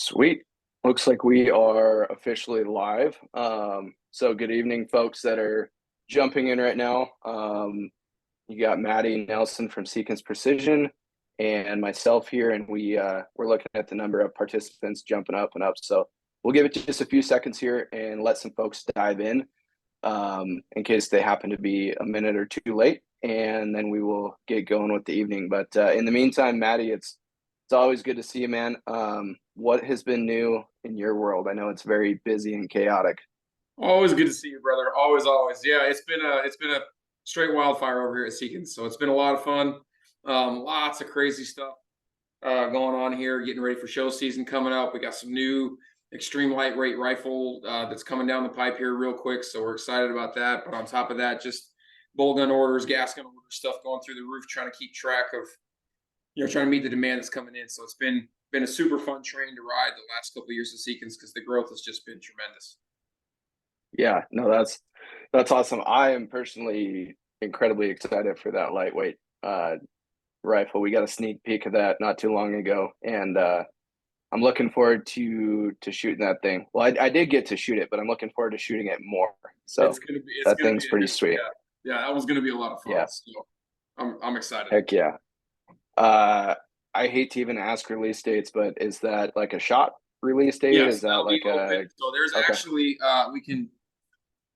Sweet. Looks like we are officially live. So good evening, folks that are jumping in right now. You got Maddie Nelson from Seekins Precision and myself here, and we're looking at the number of participants jumping up and up. So we'll give it just a few seconds here and let some folks dive in case they happen to be a minute or two late, and then we will get going with the evening. But in the meantime, Maddie, it's always good to see you, man. What has been new in your world? I know it's very busy and chaotic. Always good to see you, brother. Always, always. Yeah, it's been a straight wildfire over here at Seekins. So it's been a lot of fun. Lots of crazy stuff going on here. Getting ready for show season coming up. We got some new extreme lightweight rifle that's coming down the pipe here real quick. So we're excited about that. But on top of that, just bolt gun orders, gas gun orders, stuff going through the roof, trying to keep track of trying to meet the demand that's coming in. So it's been a super fun train to ride the last couple of years of Seekins because the growth has just been tremendous. Yeah, no, that's awesome. I am personally incredibly excited for that lightweight rifle. We got a sneak peek of that not too long ago, and I'm looking forward to shooting that thing. Well, I did get to shoot it, but I'm looking forward to shooting it more. So It's that gonna be thing's pretty sweet. yeah, that one's gonna be a lot of fun. Yeah, So I'm excited. heck yeah. Uh, I hate to even ask release dates, but is that like a shot release date? Yes, Is that that'll be like open. a So there's okay? actually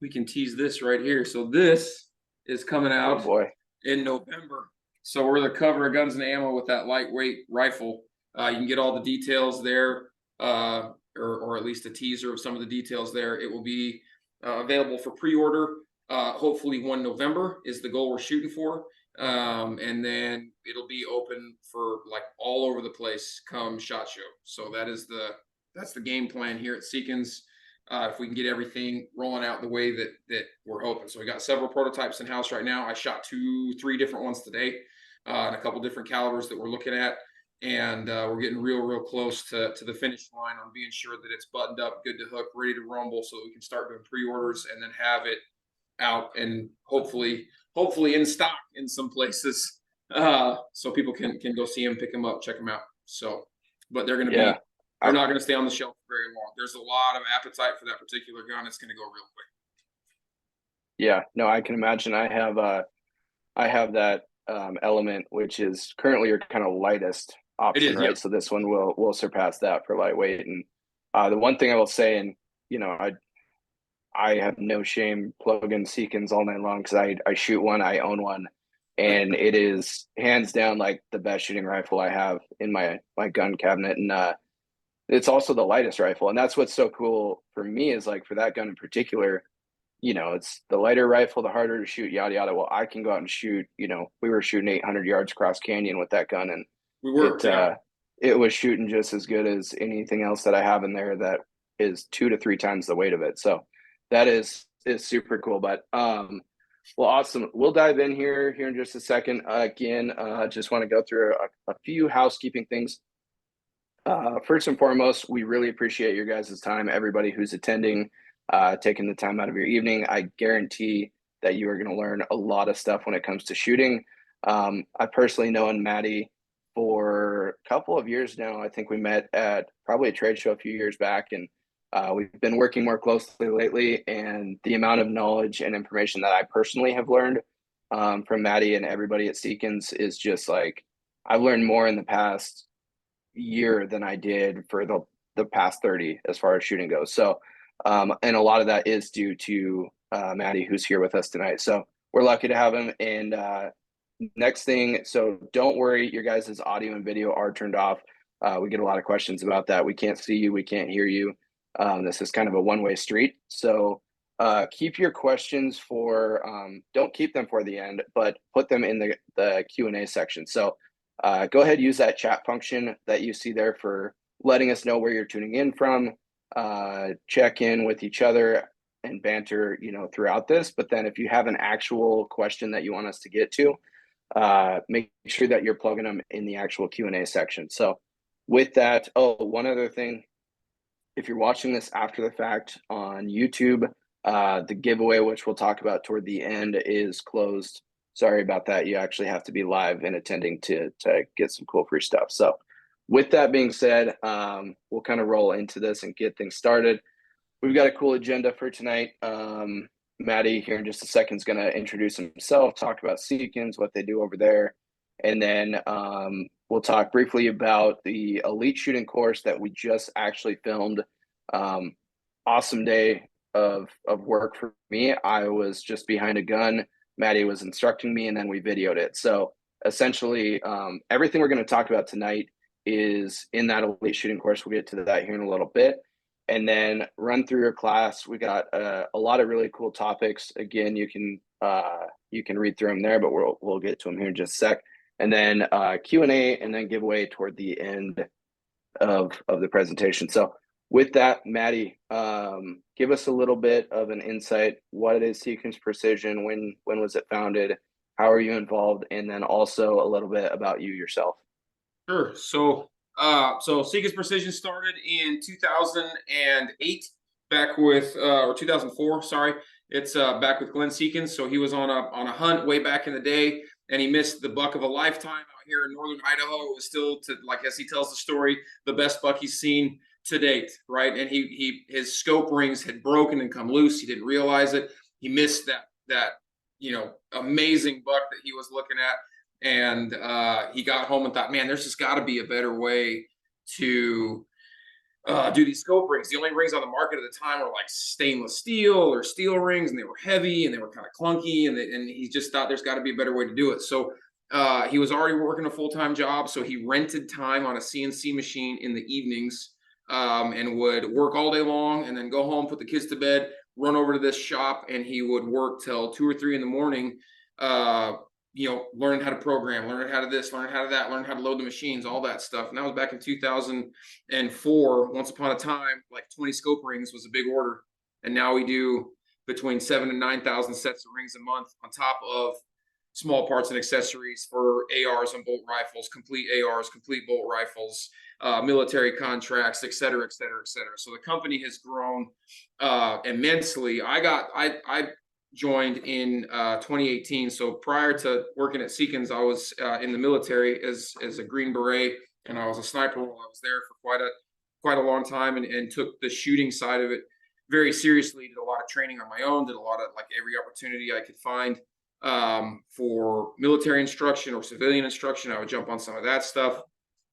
we can tease this right here. So this is coming Oh out boy. in November. So we're the cover of Guns and Ammo with that lightweight rifle. You can get all the details there, or at least a teaser of some of the details there. It will be available for pre-order. Hopefully, 1 November is the goal we're shooting for, and then it'll be open for like all over the place come SHOT Show. So that's the game plan here at Seekins. If we can get everything rolling out the way that we're hoping. So we got several prototypes in house right now. I shot 3 different ones today, and a couple different calibers that we're looking at, and we're getting real close to the finish line on being sure that it's buttoned up, good to hook, ready to rumble, so that we can start doing pre-orders and then have it out and hopefully in stock in some places, so people can go see them, pick them up, check them out. So, but Yeah. they're not going to stay on the shelf for very long. There's a lot of appetite for that particular gun. It's going to go real quick. Yeah, no, I can imagine. I have that element, which is currently your kind of lightest It option, is, yeah. right? So this one will surpass that for lightweight. And the one thing I will say, and I have no shame plugging Seekins all night long because I shoot one, I own one, and it is hands down like the best shooting rifle I have in my gun cabinet. And it's also the lightest rifle, and that's what's so cool for me is like for that gun in particular. It's the lighter rifle, the harder to shoot, yada yada. Well, I can go out and shoot. We were shooting 800 yards across canyon with that gun, and We were, it yeah. it was shooting just as good as anything else that I have in there that is 2 to 3 times the weight of it. So that is super cool. But well, awesome. We'll dive in here in just a second. Again, just want to go through a few housekeeping things. First and foremost, we really appreciate your guys' time. Everybody who's attending, taking the time out of your evening. I guarantee that you are going to learn a lot of stuff when it comes to shooting. I personally known Maddie for a couple of years now. I think we met at probably a trade show a few years back, and we've been working more closely lately. And the amount of knowledge and information that I personally have learned from Maddie and everybody at Seekins is just like I've learned more in the past year than I did for the past 30 as far as shooting goes. So and a lot of that is due to Maddie, who's here with us tonight. So we're lucky to have him. And next thing, so don't worry, your guys' audio and video are turned off. We get a lot of questions about that. We can't see you, we can't hear you. This is kind of a one-way street. So keep your questions for, don't keep them for the end, but put them in the Q&A section. So go ahead, use that chat function that you see there for letting us know where you're tuning in from. Check in with each other and banter, throughout this. But then if you have an actual question that you want us to get to, make sure that you're plugging them in the actual Q&A section. So with that, one other thing, if you're watching this after the fact on YouTube, the giveaway, which we'll talk about toward the end, is closed. Sorry about that. You actually have to be live and attending to get some cool free stuff. So with that being said, we'll kind of roll into this and get things started. We've got a cool agenda for tonight. Maddie here in just a second is going to introduce himself, talk about Seekins, what they do over there, and then we'll talk briefly about the elite shooting course that we just actually filmed. Awesome day of work for me. I was just behind a gun. Maddie was instructing me, and then we videoed it. So essentially, everything we're going to talk about tonight is in that elite shooting course. We'll get to that here in a little bit, and then run through your class. We got a lot of really cool topics. Again, you can read through them there, but we'll get to them here in just a sec. And then Q&A, and then giveaway toward the end of the presentation. So with that, Maddie, give us a little bit of an insight. What is Seekins Precision? When was it founded? How are you involved? And then also a little bit about you yourself. Sure. So Seekins Precision started in 2008, back with or 2004. Sorry, it's back with Glenn Seekins. So he was on a hunt way back in the day, and he missed the buck of a lifetime out here in northern Idaho. It was still, to like as he tells the story, the best buck he's seen to date, right? And his scope rings had broken and come loose. He didn't realize it. He missed that amazing buck that he was looking at. And he got home and thought, man, there's just got to be a better way to do these scope rings. The only rings on the market at the time were like stainless steel or steel rings, and they were heavy and they were kind of clunky. And he just thought there's got to be a better way to do it. So he was already working a full-time job. So he rented time on a CNC machine in the evenings, and would work all day long and then go home, put the kids to bed, run over to this shop, and he would work till 2 or 3 in the morning, learning how to program, learning how to this, learning how to that, learning how to load the machines, all that stuff. And that was back in 2004. Once upon a time, like 20 scope rings was a big order. And now we do between 7,000 and 9,000 sets of rings a month, on top of small parts and accessories for ARs and bolt rifles, complete ARs, complete bolt rifles, military contracts, et cetera, et cetera, et cetera. So the company has grown immensely. I joined in 2018. So prior to working at Seekins, I was in the military as a Green Beret, and I was a sniper while I was there for quite a long time, and took the shooting side of it very seriously. Did a lot of training on my own, did a lot of like every opportunity I could find for military instruction or civilian instruction. I would jump on some of that stuff.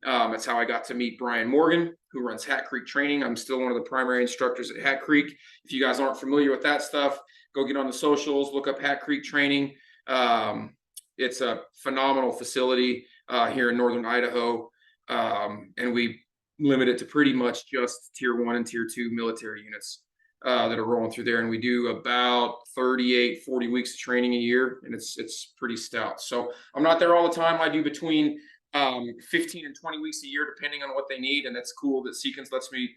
That's how I got to meet Brian Morgan, who runs Hat Creek Training. I'm still one of the primary instructors at Hat Creek. If you guys aren't familiar with that stuff, go get on the socials, look up Hat Creek Training. It's a phenomenal facility here in northern Idaho, and we limit it to pretty much just tier 1 and tier 2 military units that are rolling through there. And we do about 38, 40 weeks of training a year, and it's pretty stout. So I'm not there all the time. I do between 15 and 20 weeks a year, depending on what they need. And that's cool that Seekins lets me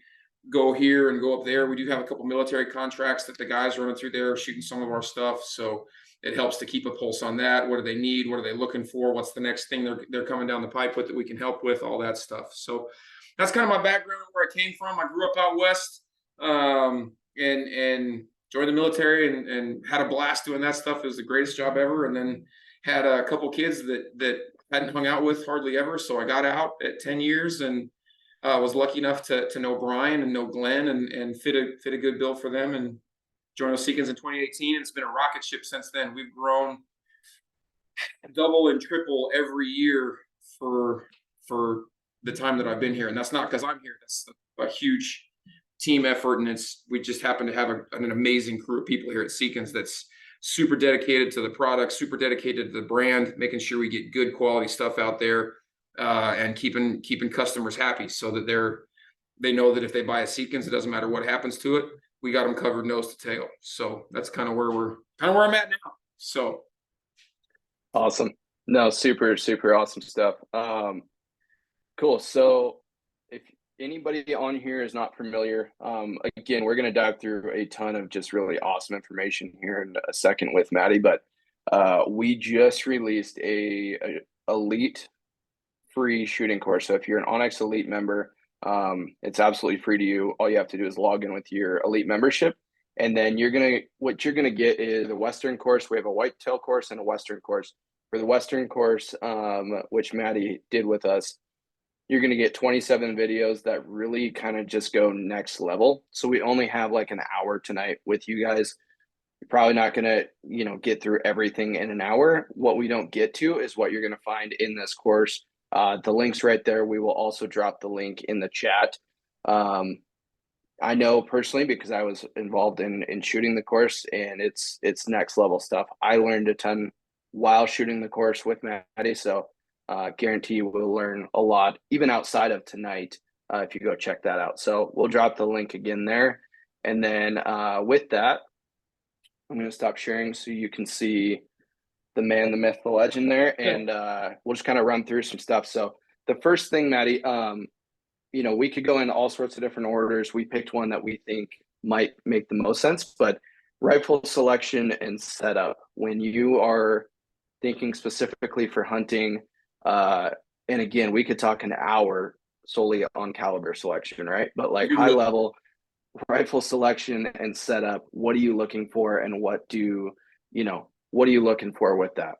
go here and go up there. We do have a couple military contracts that the guys are running through there, shooting some of our stuff. So it helps to keep a pulse on that. What do they need? What are they looking for? What's the next thing they're coming down the pipe with that we can help with? All that stuff. So that's kind of my background, where I came from. I grew up out west, and joined the military and had a blast doing that stuff. It was the greatest job ever. And then had a couple kids that hadn't hung out with hardly ever. So I got out at 10 years and was lucky enough to know Brian and know Glenn and fit a good bill for them, and joined Seekins in 2018. And it's been a rocket ship since then. We've grown double and triple every year for the time that I've been here. And that's not because I'm here. That's a huge team effort. And we just happen to have an amazing crew of people here at Seekins that's super dedicated to the product, super dedicated to the brand, making sure we get good quality stuff out there, and keeping customers happy, so that they know that if they buy a Seekins, it doesn't matter what happens to it, we got them covered nose to tail. So that's kind of where I'm at now. So awesome. No, super awesome stuff. Cool. So if anybody on here is not familiar, again, we're going to dive through a ton of just really awesome information here in a second with Maddie, but we just released a elite free shooting course. So if you're an onX Elite member, it's absolutely free to you. All you have to do is log in with your Elite membership, and then what you're gonna get is a Western course. We have a whitetail course and a Western course. For the Western course, which Maddie did with us, you're going to get 27 videos that really kind of just go next level. So we only have like an hour tonight with you guys. You're probably not going to, get through everything in an hour. What we don't get to is what you're going to find in this course. The link's right there. We will also drop the link in the chat. I know personally because I was involved in shooting the course, and it's next level stuff. I learned a ton while shooting the course with Maddie, so guarantee you will learn a lot even outside of tonight if you go check that out. So we'll drop the link again there, and then with that, I'm going to stop sharing so you can see the man, the myth, the legend there, and we'll just kind of run through some stuff. So the first thing, Maddie, we could go in all sorts of different orders. We picked one that we think might make the most sense, but rifle selection and setup. When you are thinking specifically for hunting, and again, we could talk an hour solely on caliber selection, right? But like high level rifle selection and setup, what are you looking for, and what are you looking for with that?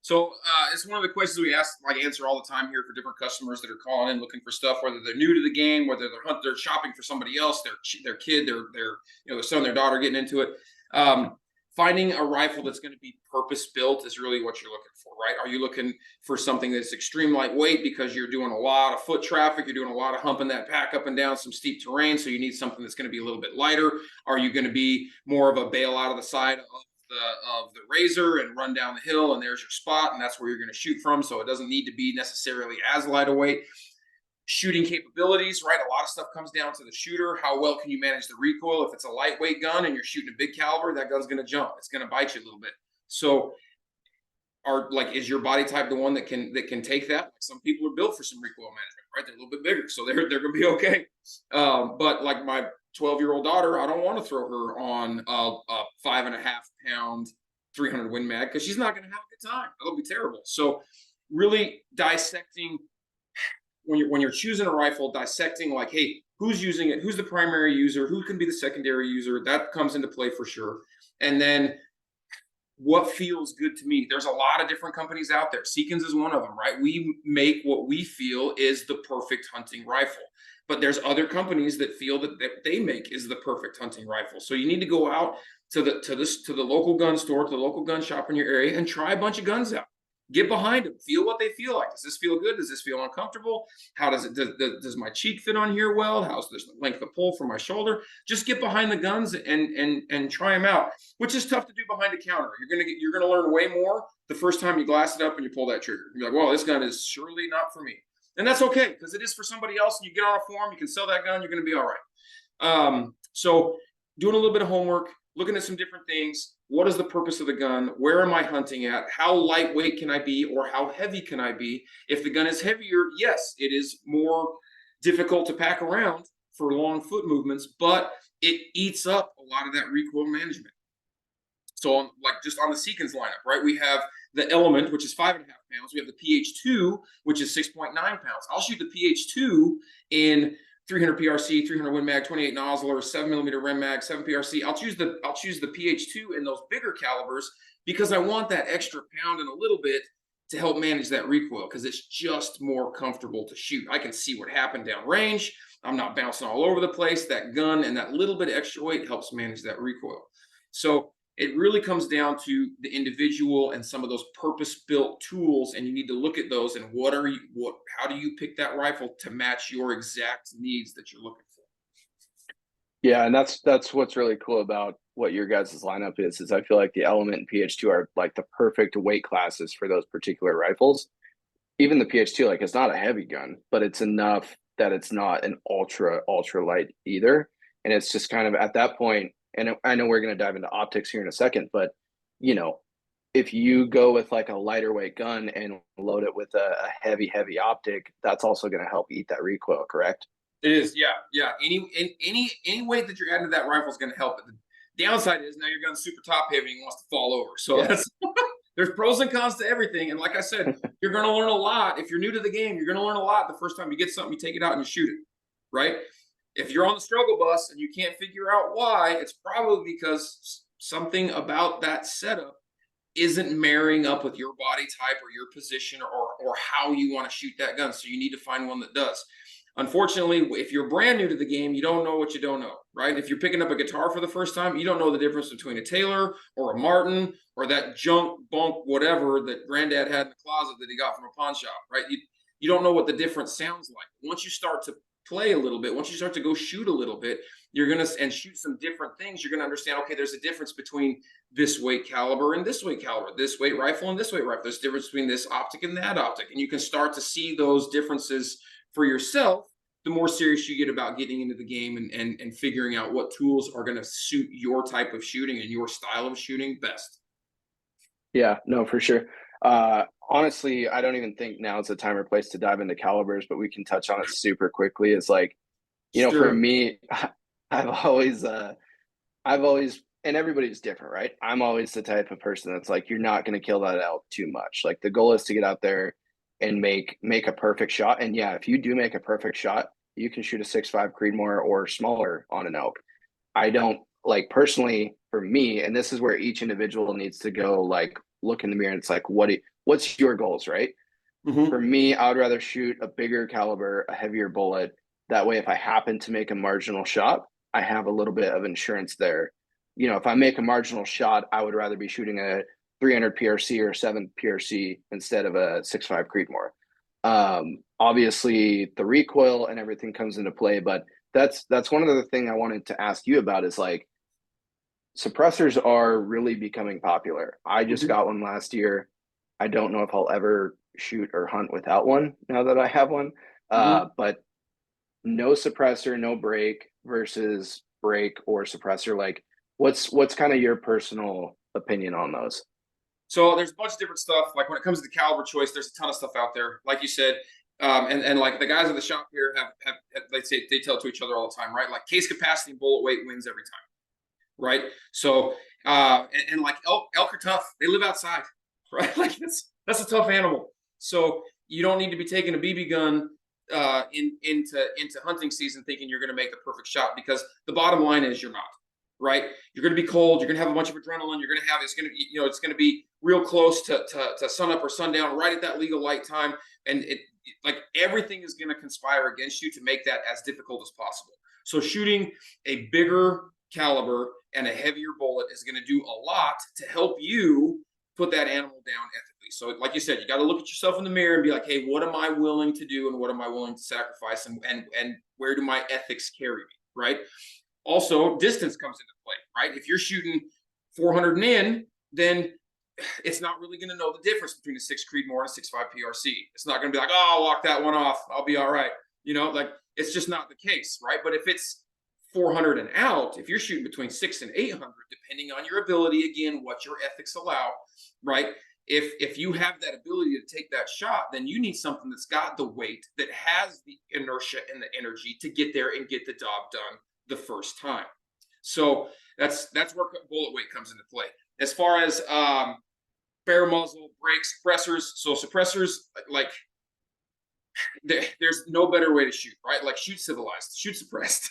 So it's one of the questions we answer all the time here for different customers that are calling in looking for stuff, whether they're new to the game, whether they're shopping for somebody else, their kid, their son, their daughter getting into it. Finding a rifle that's going to be purpose built is really what you're looking for, right? Are you looking for something that's extreme lightweight because you're doing a lot of foot traffic, you're doing a lot of humping that pack up and down some steep terrain, so you need something that's going to be a little bit lighter? Are you going to be more of a bail out of the side of the razor and run down the hill, and there's your spot, and that's where you're going to shoot from, so it doesn't need to be necessarily as light a weight? Shooting capabilities, right? A lot of stuff comes down to the shooter. How well can you manage the recoil? If it's a lightweight gun and you're shooting a big caliber, that gun's going to jump. It's going to bite you a little bit. So is your body type the one that can take that? Some people are built for some recoil management, right? They're a little bit bigger, so they're going to be okay. But like my 12-year-old daughter, I don't want to throw her on a 5.5 pound 300 Win Mag because she's not going to have a good time. That'll be terrible. So really dissecting when you're choosing a rifle, dissecting like, hey, who's using it? Who's the primary user? Who can be the secondary user? That comes into play for sure. And then what feels good to me? There's a lot of different companies out there. Seekins is one of them, right? We make what we feel is the perfect hunting rifle. But there's other companies that feel that they make is the perfect hunting rifle. So you need to go out to the local gun store, to the local gun shop in your area, and try a bunch of guns out. Get behind them. Feel what they feel like. Does this feel good? Does this feel uncomfortable? How does it? Does my cheek fit on here well? How's the length of pull from my shoulder? Just get behind the guns and try them out, which is tough to do behind a counter. You're gonna learn way more the first time you glass it up and you pull that trigger. You're like, well, this gun is surely not for me. And that's okay, because it is for somebody else, and you get on a forum, you can sell that gun, you're going to be all right. So doing a little bit of homework, looking at some different things. What is the purpose of the gun? Where am I hunting at? How lightweight can I be, or how heavy can I be? If the gun is heavier, yes, it is more difficult to pack around for long foot movements, but it eats up a lot of that recoil management. So just on the Seekins lineup, right, we have the Element, which is 5.5 pounds. We have the PH2, which is 6.9 pounds. I'll shoot the PH2 in 300 PRC, 300 Win Mag, 28 nozzle, or 7mm Rem Mag, 7 PRC. I'll choose the PH2 in those bigger calibers because I want that extra pound and a little bit to help manage that recoil, because it's just more comfortable to shoot. I can see what happened down range. I'm not bouncing all over the place. That gun and that little bit of extra weight helps manage that recoil. So it really comes down to the individual and some of those purpose-built tools, and you need to look at those and how do you pick that rifle to match your exact needs that you're looking for. Yeah, and that's what's really cool about what your guys' lineup is I feel like the Element and PH2 are like the perfect weight classes for those particular rifles. Even the PH2, like, it's not a heavy gun, but it's enough that it's not an ultra light either. And it's just kind of at that point, and I know we're going to dive into optics here in a second, but if you go with like a lighter weight gun and load it with a heavy optic, that's also going to help eat that recoil, correct? It is, yeah. Any weight that you're adding to that rifle is going to help. The downside is now your gun's super top heavy and wants to fall over. So that's there's pros and cons to everything. And like I said, you're going to learn a lot. If you're new to the game, you're going to learn a lot the first time you get something, you take it out and you shoot it, right? If you're on the struggle bus and you can't figure out why, it's probably because something about that setup isn't marrying up with your body type or your position or how you want to shoot that gun. So you need to find one that does. Unfortunately, if you're brand new to the game, you don't know what you don't know, right? If you're picking up a guitar for the first time, you don't know the difference between a Taylor or a Martin or that junk bunk whatever that granddad had in the closet that he got from a pawn shop, right? You don't know what the difference sounds like. Once you start to play a little bit, once you start to go shoot a little bit, you're gonna and shoot some different things, you're gonna understand, okay, there's a difference between this weight caliber and this weight caliber, this weight rifle and this weight rifle. There's a difference between this optic and that optic. And you can start to see those differences for yourself the more serious you get about getting into the game and figuring out what tools are going to suit your type of shooting and your style of shooting best. Yeah, no, for sure. Honestly, I don't even think now is the time or place to dive into calibers, but we can touch on it super quickly. It's like, for Sure. me, I've always, and everybody's different, right? I'm always the type of person that's like, you're not going to kill that elk too much. Like the goal is to get out there and make a perfect shot. And yeah, if you do make a perfect shot, you can shoot a 6.5 Creedmoor or smaller on an elk. I don't like personally for me, and this is where each individual needs to go like look in the mirror and it's like, what's your goals, right? For Mm-hmm. me, I would rather shoot a bigger caliber, a heavier bullet. That way, if I happen to make a marginal shot, I have a little bit of insurance there. If I make a marginal shot, I would rather be shooting a 300 PRC or 7 PRC instead of a 6.5 Creedmoor. Obviously, the recoil and everything comes into play, but that's one of the things I wanted to ask you about is like suppressors are really becoming popular. I just Mm-hmm. got one last year. I don't know if I'll ever shoot or hunt without one now that I have one. Mm-hmm. But no suppressor, no brake versus brake or suppressor. Like, what's kind of your personal opinion on those? So there's a bunch of different stuff. Like when it comes to the caliber choice, there's a ton of stuff out there. Like you said, and like the guys at the shop here have they tell to each other all the time, right? Like case capacity and bullet weight wins every time, right? So and like elk are tough. They live outside, right? Like that's a tough animal. So you don't need to be taking a BB gun into hunting season thinking you're going to make the perfect shot because the bottom line is you're not, right? You're going to be cold. You're going to have a bunch of adrenaline. You're going to have it's going to it's going to be real close to sun up or sundown, right at that legal light time, and like everything is going to conspire against you to make that as difficult as possible. So shooting a bigger caliber and a heavier bullet is going to do a lot to help you put that animal down ethically. So, like you said, you got to look at yourself in the mirror and be like, "Hey, what am I willing to do, and what am I willing to sacrifice, and where do my ethics carry me?" Right. Also, distance comes into play. Right. If you're shooting 400 and in, then it's not really going to know the difference between a 6 Creedmoor and a 6.5 PRC. It's not going to be like, "Oh, I'll walk that one off. I'll be all right." Like it's just not the case, right? But if it's 400 and out, if you're shooting between 6 and 800, depending on your ability, again, what your ethics allow, right? If you have that ability to take that shot, then you need something that's got the weight, that has the inertia and the energy to get there and get the job done the first time. So that's where bullet weight comes into play. As far as bare muzzle, brakes, suppressors. So suppressors, like there's no better way to shoot, right? Like shoot civilized, shoot suppressed.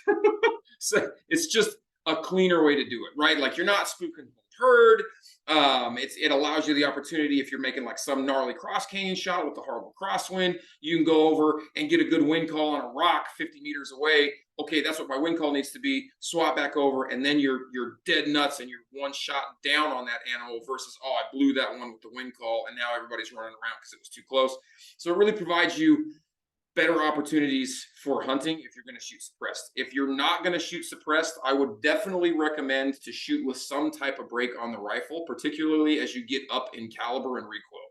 So it's just a cleaner way to do it, right? Like you're not spooking the herd. It allows you the opportunity if you're making like some gnarly cross canyon shot with a horrible crosswind, you can go over and get a good wind call on a rock 50 meters away. Okay, that's what my wind call needs to be. Swap back over, and then you're dead nuts, and you're one shot down on that animal versus I blew that one with the wind call, and now everybody's running around because it was too close. So it really provides you better opportunities for hunting if you're going to shoot suppressed. If you're not going to shoot suppressed, I would definitely recommend to shoot with some type of brake on the rifle, particularly as you get up in caliber and recoil.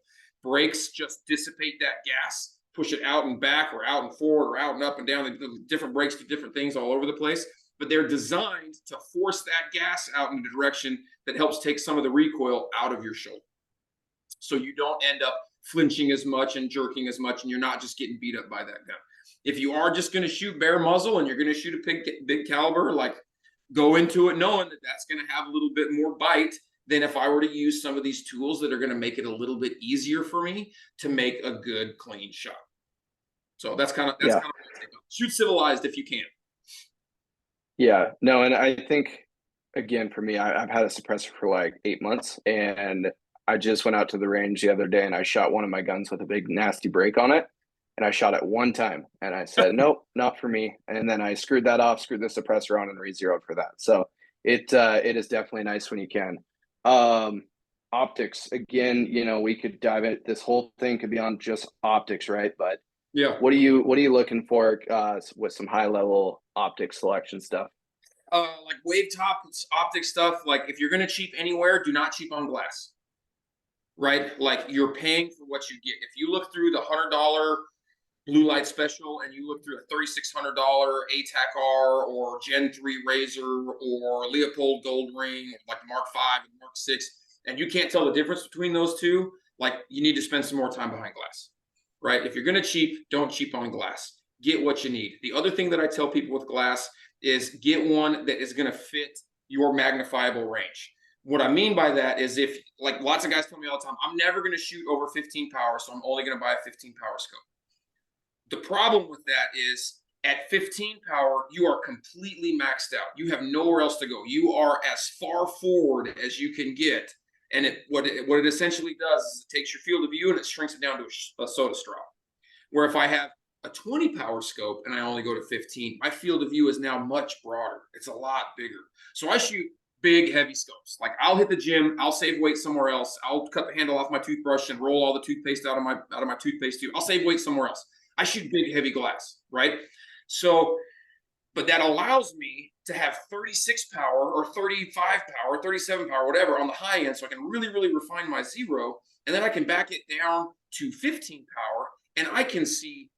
Brakes just dissipate that gas, push it out and back or out and forward or out and up and down. The different brakes do different things all over the place, but they're designed to force that gas out in a direction that helps take some of the recoil out of your shoulder. So you don't end up flinching as much and jerking as much, and you're not just getting beat up by that gun. If you are just going to shoot bare muzzle and you're going to shoot a big caliber, like go into it knowing that that's going to have a little bit more bite than if I were to use some of these tools that are going to make it a little bit easier for me to make a good clean shot. So that's kind of Yeah, what I take on. Shoot civilized if you can. yeah, no, and I think again for me, I've had a suppressor for like 8 months, and I just went out to the range the other day and I shot one of my guns with a big nasty break on it. And I shot it one time and I said, nope, not for me. And then I screwed that off, screwed the suppressor on and re-zeroed for that. So it is definitely nice when you can. Um, Optics, again, you know, we could dive in. This whole thing could be on just optics, right? But Yeah. what are you looking for with some high level optic selection stuff? Like wave top optic stuff. Like if you're gonna cheap anywhere, do not cheap on glass. Right? Like you're paying for what you get. If you look through the $100 blue light special and you look through a $3,600 ATAC-R or Gen 3 Razor or Leopold Gold Ring, like Mark 5 and Mark 6, and you can't tell the difference between those two, like you need to spend some more time behind glass, right? If you're going to cheap, don't cheap on glass. Get what you need. The other thing that I tell people with glass is get one that is going to fit your magnifiable range. What I mean by that is if, like lots of guys tell me all the time, I'm never going to shoot over 15 power, so I'm only going to buy a 15 power scope. The problem with that is at 15 power, you are completely maxed out. You have nowhere else to go. You are as far forward as you can get. And what it essentially does is it takes your field of view and it shrinks it down to a soda straw. Where if I have a 20 power scope and I only go to 15, my field of view is now much broader. It's a lot bigger. So I shoot big, heavy scopes. Like I'll hit the gym, I'll save weight somewhere else. I'll cut the handle off my toothbrush and roll all the toothpaste out of my toothpaste tube. I'll save weight somewhere else. I shoot big, heavy glass, right? So, but that allows me to have 36 power or 35 power, 37 power, whatever on the high end. So I can really, really refine my zero. And then I can back it down to 15 power and I can see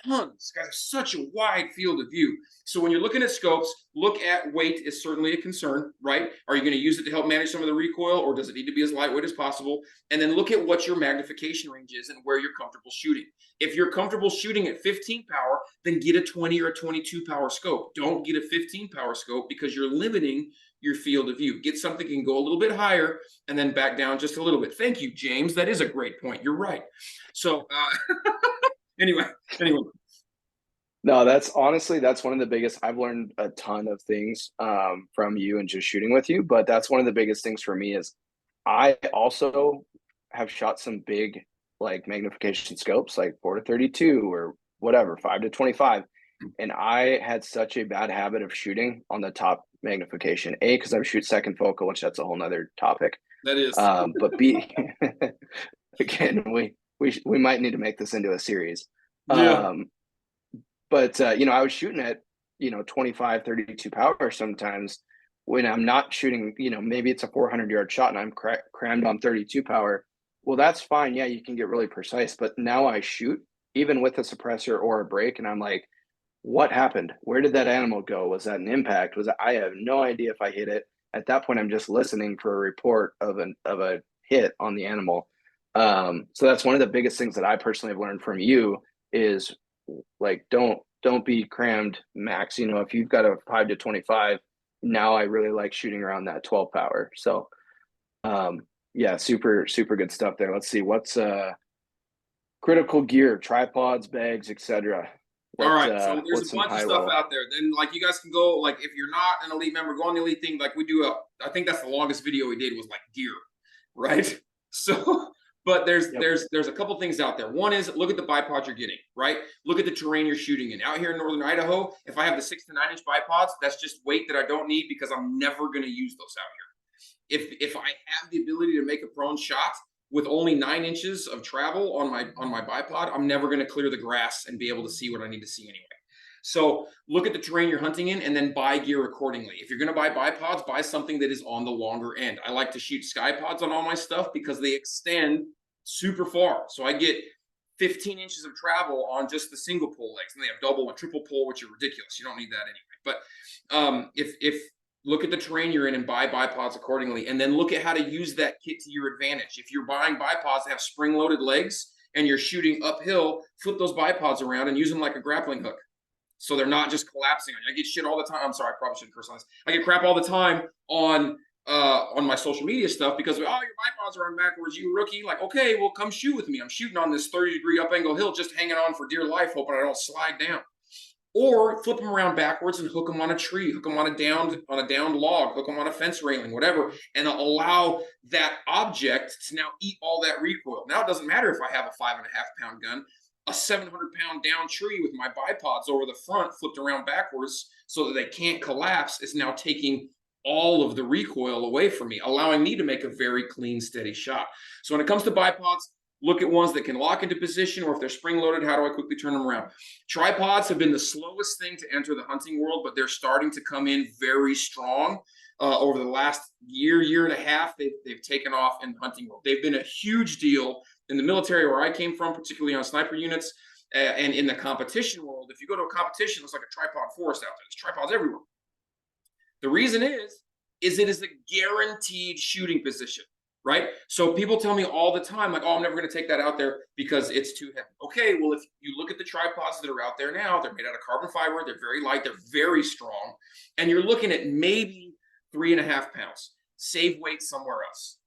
tons. Guys have such a wide field of view. So when you're looking at scopes, look at weight is certainly a concern, right? Are you going to use it to help manage some of the recoil or does it need to be as lightweight as possible? And then look at what your magnification range is and where you're comfortable shooting. If you're comfortable shooting at 15 power, then get a 20 or a 22 power scope. Don't get a 15 power scope because you're limiting your field of view. Get something that can go a little bit higher and then back down just a little bit. Thank you, James. That is a great point. You're right. So anyway. No, that's honestly, that's one of the biggest. I've learned a ton of things from you and just shooting with you, but that's one of the biggest things for me is I also have shot some big like magnification scopes, like 4 to 32 or whatever, 5 to 25. And I had such a bad habit of shooting on the top magnification. A, because I shoot second focal, which that's a whole nother topic. That is. But B, again, we might need to make this into a series. Yeah. But you know, I was shooting at, you know, 25, 32 power sometimes when I'm not shooting, you know, maybe it's a 400-yard shot and I'm crammed on 32 power. Well, that's fine. Yeah, you can get really precise. But now I shoot even with a suppressor or a break, and I'm like, what happened? Where did that animal go? Was that an impact? I have no idea if I hit it. At that point, I'm just listening for a report of a hit on the animal. So that's one of the biggest things that I personally have learned from you is like don't be crammed max. You know, if you've got a 5 to 25, now I really like shooting around that 12 power. So yeah, super good stuff there. Let's see what's critical gear, tripods, bags, etc. All right, so there's a bunch of stuff level out there. Then, like, you guys can go, like, if you're not an elite member, go on the elite thing. Like, we do I think that's the longest video we did was like gear, right? So, but there's a couple things out there. One is look at the bipods you're getting, right? Look at the terrain you're shooting in. Out here in northern Idaho, if I have the 6 to 9 inch bipods, that's just weight that I don't need because I'm never going to use those out here. If I have the ability to make a prone shot with only 9 inches of travel on my bipod, I'm never going to clear the grass and be able to see what I need to see anyway. So look at the terrain you're hunting in and then buy gear accordingly. If you're going to buy bipods, buy something that is on the longer end. I like to shoot sky pods on all my stuff because they extend super far. So I get 15 inches of travel on just the single pull legs, and they have double and triple pull, which are ridiculous. You don't need that anyway. But if look at the terrain you're in and buy bipods accordingly, and then look at how to use that kit to your advantage. If you're buying bipods that have spring-loaded legs and you're shooting uphill, flip those bipods around and use them like a grappling hook. So they're not just collapsing on you. I get shit all the time. I'm sorry, I probably shouldn't curse on this. I get crap all the time on my social media stuff because, oh, your bipods are on backwards, you rookie. Like, okay, well, come shoot with me. I'm shooting on this 30-degree up angle hill, just hanging on for dear life, hoping I don't slide down. or flip them around backwards and hook them on a tree, hook them on a downed log, hook them on a fence railing, whatever, and allow that object to now eat all that recoil. Now it doesn't matter if I have a 5.5-pound gun, a 700-pound down tree with my bipods over the front flipped around backwards so that they can't collapse is now taking all of the recoil away from me, allowing me to make a very clean, steady shot. So when it comes to bipods, look at ones that can lock into position, or if they're spring loaded, how do I quickly turn them around? Tripods have been the slowest thing to enter the hunting world, but they're starting to come in very strong. Over the last year and a half, they've taken off in the hunting world. They've been a huge deal in the military where I came from, particularly on sniper units, and in the competition world. If you go to a competition, it's like a tripod forest out there. There's tripods everywhere. The reason is it is a guaranteed shooting position. Right? So people tell me all the time, like, oh, I'm never going to take that out there because it's too heavy. Okay, well, if you look at the tripods that are out there now, they're made out of carbon fiber, they're very light, they're very strong, and you're looking at maybe 3.5 pounds. Save weight somewhere else.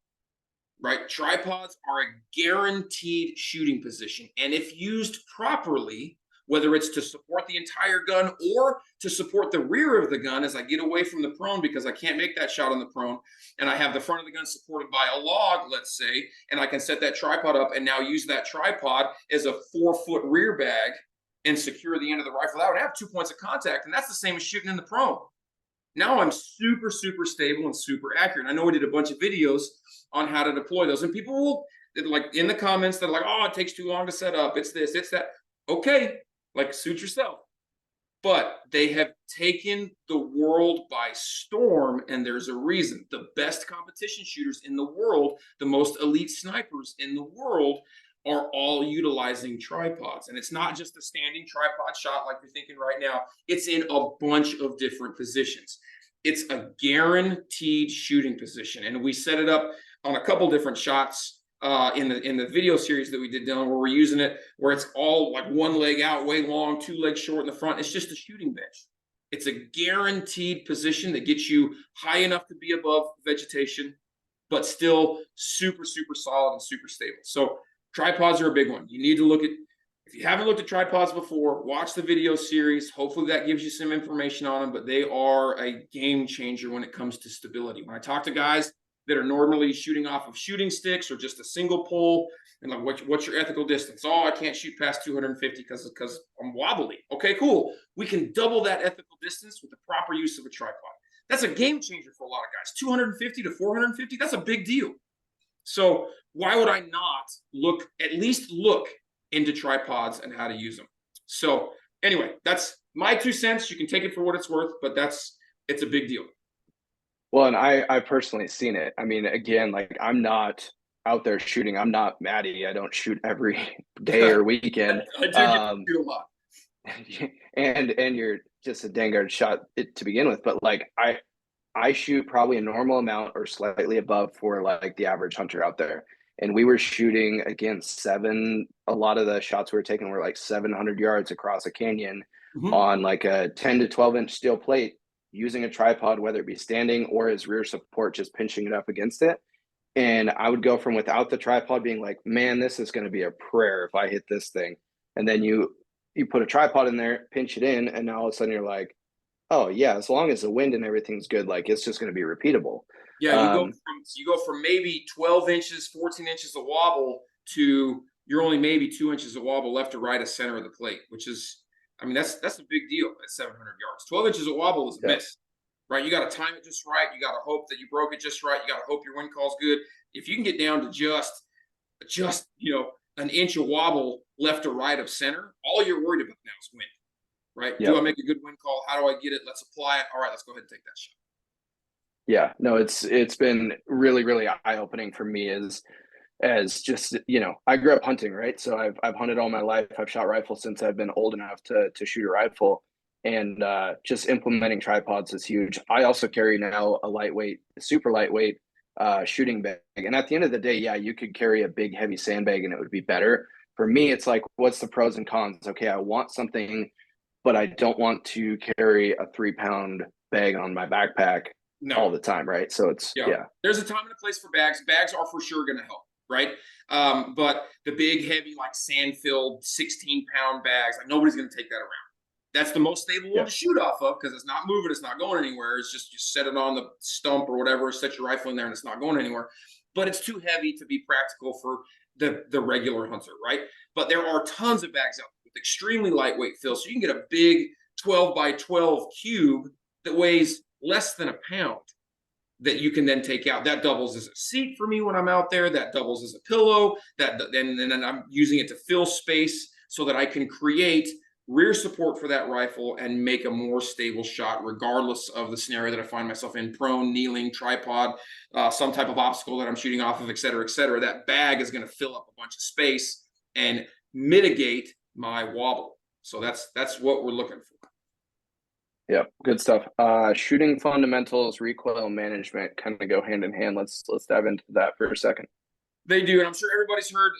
Right? Tripods are a guaranteed shooting position, and if used properly, whether it's to support the entire gun or to support the rear of the gun as I get away from the prone because I can't make that shot on the prone, and I have the front of the gun supported by a log, let's say, and I can set that tripod up and now use that tripod as a 4-foot rear bag and secure the end of the rifle. That would have 2 points of contact, and that's the same as shooting in the prone. Now I'm super, super stable and super accurate. I know we did a bunch of videos on how to deploy those, and people will, like in the comments, they're like, oh, it takes too long to set up. It's this, it's that. Okay, like suit yourself. But they have taken the world by storm, and there's a reason. The best competition shooters in the world, the most elite snipers in the world, are all utilizing tripods. And it's not just a standing tripod shot like you're thinking right now. It's in a bunch of different positions. It's a guaranteed shooting position. And we set it up on a couple different shots in the video series that we did, Dylan, where we're using it, where it's all like one leg out way long, 2 legs short in the front. It's just a shooting bench. It's a guaranteed position that gets you high enough to be above vegetation, but still super, super solid and super stable. So tripods are a big one. You need to look at, if you haven't looked at tripods before, watch the video series. Hopefully that gives you some information on them, but they are a game changer when it comes to stability. When I talk to guys that are normally shooting off of shooting sticks or just a single pole, and like, what's your ethical distance? Oh, I can't shoot past 250 because I'm wobbly. Okay, cool. We can double that ethical distance with the proper use of a tripod. That's a game changer for a lot of guys. 250 to 450, that's a big deal. So why would I not at least look into tripods and how to use them? So anyway, that's my 2 cents. You can take it for what it's worth, but it's a big deal. Well, and I personally seen it. I mean, again, like I'm not out there shooting. I'm not Maddie. I don't shoot every day or weekend. I do get to shoot a lot. And you're just a dang good shot to begin with. But like I shoot probably a normal amount or slightly above for like the average hunter out there. And we were shooting against a lot of the shots we were taking were like 700 yards across a canyon on like a 10 to 12 inch steel plate, using a tripod, whether it be standing or as rear support, just pinching it up against it. And I would go from without the tripod being like, man, this is going to be a prayer if I hit this thing. And then you put a tripod in there, pinch it in, and now all of a sudden you're like, oh yeah, as long as the wind and everything's good, like it's just going to be repeatable. Yeah, you go from maybe 12 inches, 14 inches of wobble to you're only maybe 2 inches of wobble left or right of center of the plate, which is, I mean, that's a big deal at 700 yards. 12 inches of wobble is a miss, right? You got to time it just right. You got to hope that you broke it just right. You got to hope your wind call's good. If you can get down to just an inch of wobble left or right of center, all you're worried about now is wind, right? Yep. Do I make a good wind call? How do I get it? Let's apply it. All right, let's go ahead and take that shot. Yeah, no, it's been really, really eye-opening for me as just, I grew up hunting, right? So I've hunted all my life. I've shot rifles since I've been old enough to shoot a rifle, and just implementing tripods is huge. I also carry now a super lightweight shooting bag. And at the end of the day, yeah, you could carry a big heavy sandbag and it would be better. For me, it's like, what's the pros and cons? Okay, I want something, but I don't want to carry a 3-pound bag on my backpack all the time, right? So it's There's a time and a place for bags. Bags are for sure going to help, right? But the big, heavy, like sand-filled 16-pound bags, like nobody's going to take that around. That's the most stable one Yeah. to shoot off of because it's not moving, it's not going anywhere. It's just you set it on the stump or whatever, set your rifle in there, and it's not going anywhere. But it's too heavy to be practical for the regular hunter, right? But there are tons of bags out there with extremely lightweight fill, so you can get a big 12 by 12 cube that weighs less than a pound that you can then take out. That doubles as a seat for me when I'm out there. That doubles as a pillow. And then I'm using it to fill space so that I can create rear support for that rifle and make a more stable shot, regardless of the scenario that I find myself in: prone, kneeling, tripod, some type of obstacle that I'm shooting off of, et cetera, et cetera. That bag is going to fill up a bunch of space and mitigate my wobble. So that's what we're looking for. Yeah, good stuff. Shooting fundamentals, recoil management kind of go hand in hand. Let's dive into that for a second. They do, and I'm sure everybody's heard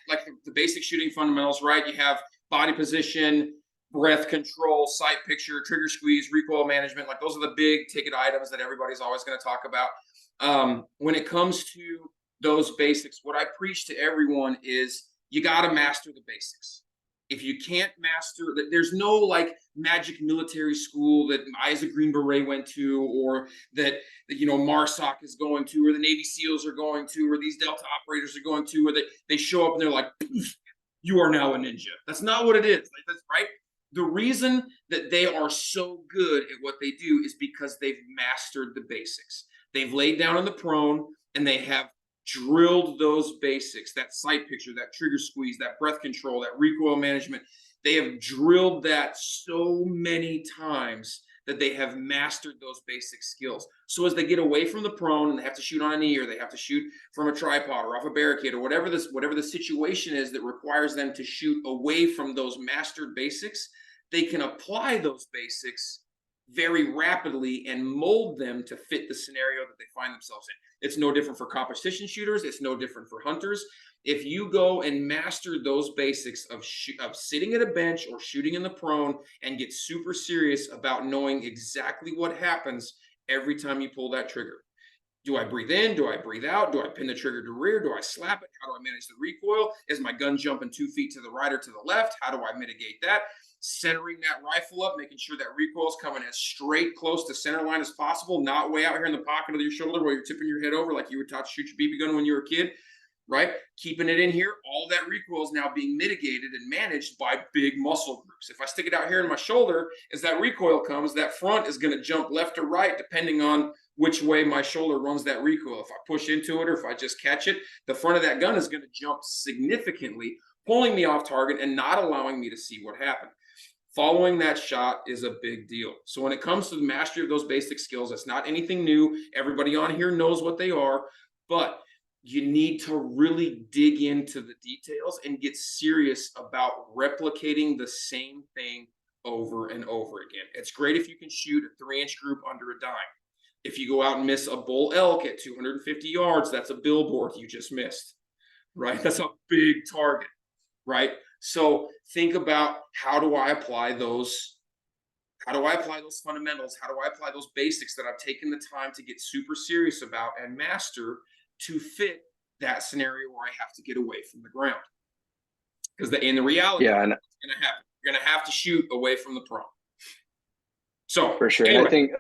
like the basic shooting fundamentals, right? You have body position, breath control, sight picture, trigger squeeze, recoil management. Like those are the big ticket items that everybody's always going to talk about. When it comes to those basics, what I preach to everyone is you got to master the basics. If you can't master that, there's no like magic military school that I as a Green Beret went to, or that MARSOC is going to, or the Navy SEALs are going to, or these Delta operators are going to, or they show up and they're like, you are now a ninja. That's not what it is. Like, that's right. The reason that they are so good at what they do is because they've mastered the basics. They've laid down in the prone and they have drilled those basics, that sight picture, that trigger squeeze, that breath control, that recoil management. They have drilled that so many times that they have mastered those basic skills. So as they get away from the prone and they have to shoot on a knee, or they have to shoot from a tripod or off a barricade, or whatever the situation is that requires them to shoot away from those mastered basics, they can apply those basics very rapidly and mold them to fit the scenario that they find themselves in. It's no different for competition shooters. It's no different for hunters. If you go and master those basics of sitting at a bench or shooting in the prone and get super serious about knowing exactly what happens every time you pull that trigger. Do I breathe in? Do I breathe out? Do I pin the trigger to rear? Do I slap it? How do I manage the recoil? Is my gun jumping 2 feet to the right or to the left? How do I mitigate that? Centering that rifle up, making sure that recoil is coming as straight close to center line as possible, not way out here in the pocket of your shoulder where you're tipping your head over like you were taught to shoot your BB gun when you were a kid, right? Keeping it in here, all that recoil is now being mitigated and managed by big muscle groups. If I stick it out here in my shoulder, as that recoil comes, that front is going to jump left or right depending on which way my shoulder runs that recoil. If I push into it or if I just catch it, the front of that gun is going to jump significantly, pulling me off target and not allowing me to see what happened. Following that shot is a big deal. So when it comes to the mastery of those basic skills, it's not anything new. Everybody on here knows what they are, but you need to really dig into the details and get serious about replicating the same thing over and over again. It's great if you can shoot a 3-inch group under a dime. If you go out and miss a bull elk at 250 yards, that's a billboard you just missed, right? That's a big target, right? So think about, how do I apply those fundamentals? How do I apply those basics that I've taken the time to get super serious about and master to fit that scenario where I have to get away from the ground? Because in the reality, what's going to happen? You're going to have to shoot away from the prone. So for sure. Anyway, I think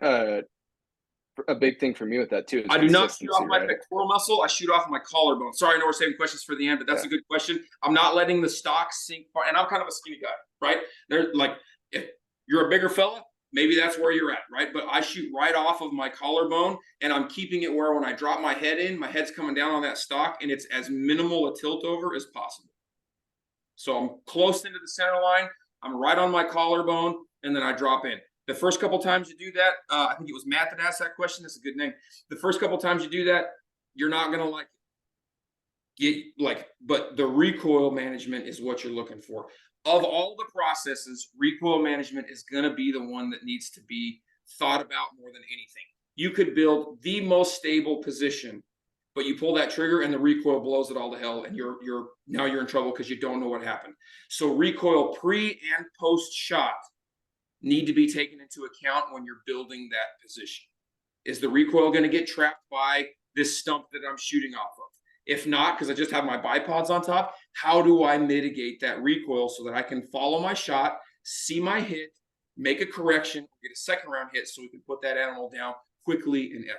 a big thing for me with that too is I do not shoot off my right? pectoral muscle. I shoot off my collarbone. Sorry, I know we're saving questions for the end, but that's a good question. I'm not letting the stock sink far, and I'm kind of a skinny guy, right? They're like, if you're a bigger fella, maybe that's where you're at, right? But I shoot right off of my collarbone, and I'm keeping it where when I drop my head in, my head's coming down on that stock, and it's as minimal a tilt over as possible. So I'm close into the center line. I'm right on my collarbone, and then I drop in. The first couple times you do that, I think it was Matt that asked that question. That's a good name. The first couple times you do that, you're not going to like it. But the recoil management is what you're looking for. Of all the processes, recoil management is going to be the one that needs to be thought about more than anything. You could build the most stable position, but you pull that trigger and the recoil blows it all to hell, and now you're in trouble because you don't know what happened. So recoil pre and post shot need to be taken into account when you're building that position. Is the recoil going to get trapped by this stump that I'm shooting off of? If not, because I just have my bipods on top, how do I mitigate that recoil so that I can follow my shot, see my hit, make a correction, get a second round hit so we can put that animal down quickly and ethically.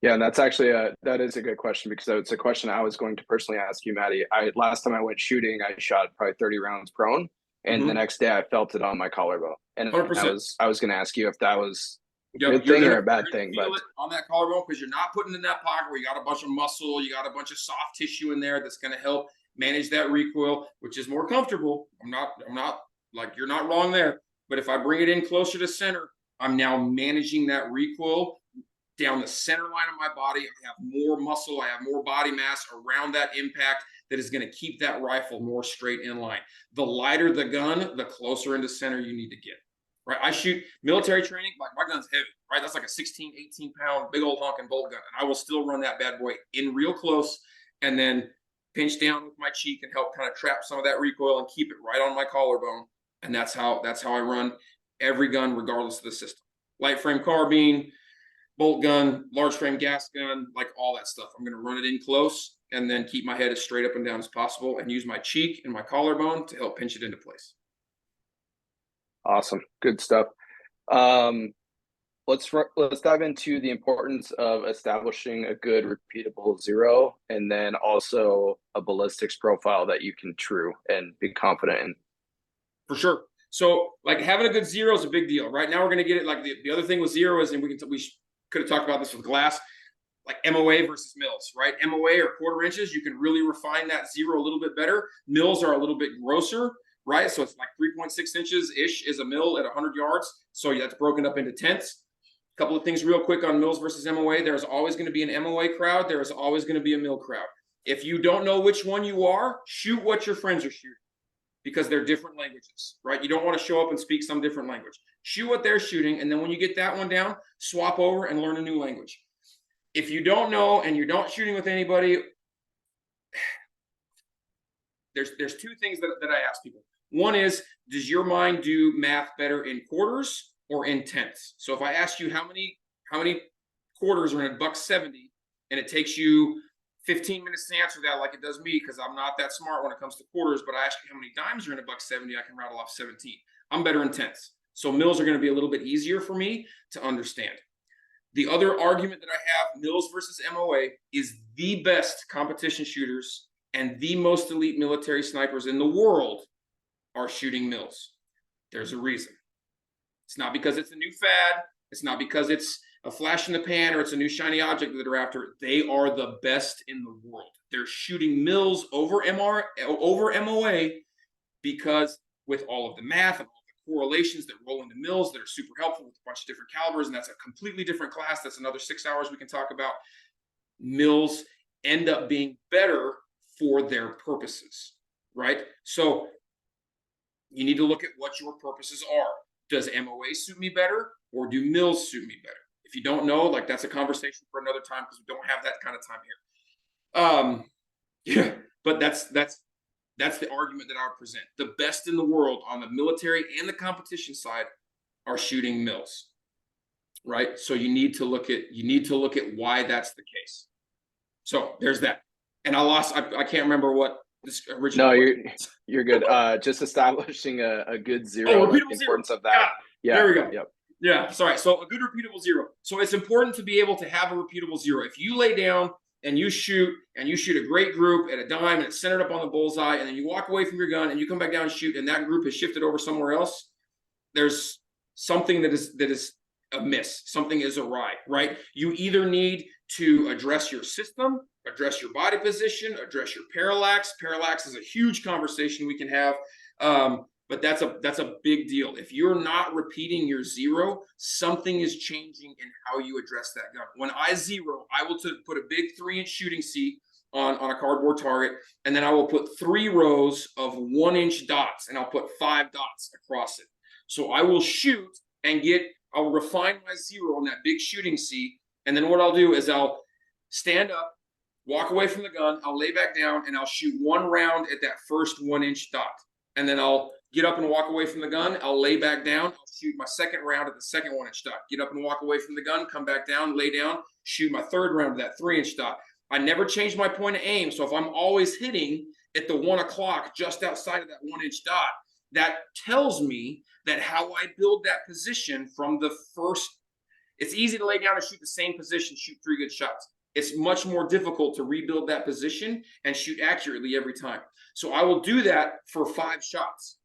Yeah, and that is a good question, because it's a question I was going to personally ask you, Maddie. Last time I went shooting, I shot probably 30 rounds prone, and the next day I felt it on my collarbone. And 100%. I was going to ask you if that was a Yep, good thing or a bad thing, feel but it on that collarbone, because you're not putting in that pocket where you got a bunch of muscle, you got a bunch of soft tissue in there that's going to help manage that recoil, which is more comfortable. I'm not like, you're not wrong there. But if I bring it in closer to center, I'm now managing that recoil down the center line of my body. I have more muscle, I have more body mass around that impact that is going to keep that rifle more straight in line. The lighter the gun, the closer into center you need to get. Right? I shoot military training, like my gun's heavy, right? That's like a 16, 18 pound big old honking bolt gun. And I will still run that bad boy in real close and then pinch down with my cheek and help kind of trap some of that recoil and keep it right on my collarbone. And that's how I run every gun, regardless of the system. Light frame carbine, bolt gun, large frame gas gun, like all that stuff. I'm going to run it in close and then keep my head as straight up and down as possible and use my cheek and my collarbone to help pinch it into place. Awesome. Good stuff. Let's dive into the importance of establishing a good repeatable zero, and then also a ballistics profile that you can true and be confident in. For sure. So like having a good zero is a big deal. Right now we're going to get it. Like the other thing with zero is, and we could have talked about this with glass, like MOA versus mils, right? MOA or quarter inches, you can really refine that zero a little bit better. Mils are a little bit grosser, right? So it's like 3.6 inches ish is a mil at 100 yards. So that's broken up into tenths. A couple of things real quick on mils versus MOA. There's always going to be an MOA crowd. There's always going to be a mil crowd. If you don't know which one you are, shoot what your friends are shooting, because they're different languages, right? You don't want to show up and speak some different language. Shoot what they're shooting, and then when you get that one down, swap over and learn a new language. If you don't know and you're not shooting with anybody, there's two things that I ask people. One is, does your mind do math better in quarters or in tenths? So if I ask you how many quarters are in $1.70, and it takes you 15 minutes to answer that, like it does me, because I'm not that smart when it comes to quarters, but I ask you how many dimes are in $1.70, I can rattle off 17. I'm better in tenths. So mils are going to be a little bit easier for me to understand. The other argument that I have, mils versus MOA, is the best competition shooters and the most elite military snipers in the world are shooting mils. There's a reason. It's not because it's a new fad. It's not because it's a flash in the pan or it's a new shiny object that they're after. They are the best in the world. They're shooting mils over MOA because with all of the math and all the correlations that roll into mils that are super helpful with a bunch of different calibers, and that's a completely different class. That's another 6 hours we can talk about. Mils end up being better for their purposes, right? So you need to look at what your purposes are. Does MOA suit me better, or do mils suit me better? If you don't know, like that's a conversation for another time, because we don't have that kind of time here. Yeah, but that's the argument that I would present. The best in the world on the military and the competition side are shooting mils, right? So you need to look at why that's the case. So there's that. And I can't remember what this original. No, you're good. Just establishing a good zero. Oh, like repeatable the zero. importance of that. Yeah. There we go. Yep. Yeah, sorry. So a good repeatable zero. So it's important to be able to have a repeatable zero. If you lay down and you shoot a great group at a dime and it's centered up on the bullseye, and then you walk away from your gun and you come back down and shoot, and that group has shifted over somewhere else, there's something that is amiss. Something is awry, right? You either need to address your system, address your body position, address your parallax. Parallax is a huge conversation we can have. But that's a big deal. If you're not repeating your zero, something is changing in how you address that gun. When I zero, I will put a big 3-inch shooting seat on a cardboard target, and then I will put 3 rows of 1-inch dots, and I'll put 5 dots across it. So I will shoot and I'll refine my zero on that big shooting seat, and then what I'll do is I'll stand up, walk away from the gun, I'll lay back down, and I'll shoot 1 round at that first 1-inch dot. And then I'll get up and walk away from the gun. I'll lay back down. I'll shoot my second round at the second 1-inch dot. Get up and walk away from the gun, come back down, lay down, shoot my third round at that 3-inch dot. I never change my point of aim. So if I'm always hitting at the 1 o'clock just outside of that 1-inch dot, that tells me that how I build that position from the first, it's easy to lay down and shoot the same position, shoot 3 good shots. It's much more difficult to rebuild that position and shoot accurately every time. So I will do that for 5 shots.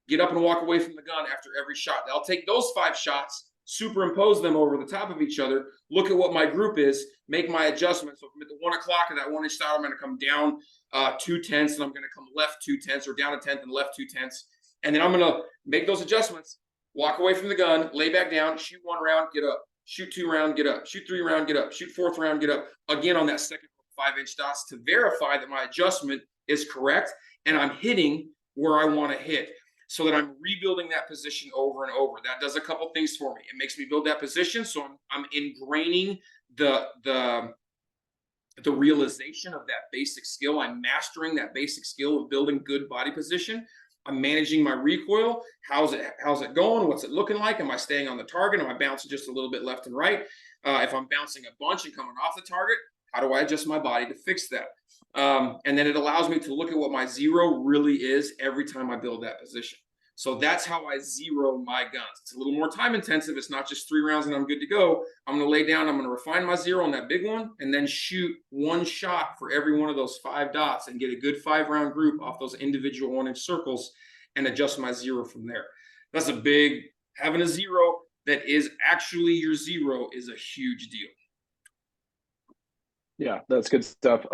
Get up and walk away from the gun after every shot. I'll take those 5 shots, superimpose them over the top of each other, look at what my group is, make my adjustments. So if I'm at the 1 o'clock of that 1-inch style, I'm going to come down 2/10, and I'm going to come left 2/10, or down 1/10 and left 2/10. And then I'm going to make those adjustments, walk away from the gun, lay back down, shoot 1 round, get up, shoot 2 round, get up, shoot 3 round, get up, shoot 4th round, get up. Again on that second 5-inch dots to verify that my adjustment is correct and I'm hitting where I want to hit, so that I'm rebuilding that position over and over. That does a couple things for me. It makes me build that position, so I'm ingraining the realization of that basic skill. I'm mastering that basic skill of building good body position. I'm managing my recoil. How's it going? What's it looking like? Am I staying on the target? Am I bouncing just a little bit left and right? If I'm bouncing a bunch and coming off the target, how do I adjust my body to fix that? And then it allows me to look at what my zero really is every time I build that position. So that's how I zero my guns. It's a little more time intensive. It's not just 3 rounds and I'm good to go. I'm going to lay down. I'm going to refine my zero on that big one and then shoot 1 shot for every one of those 5 dots and get a good 5-round group off those individual 1-inch circles and adjust my zero from there. That's a big, having a zero that is actually your zero is a huge deal. Yeah, that's good stuff.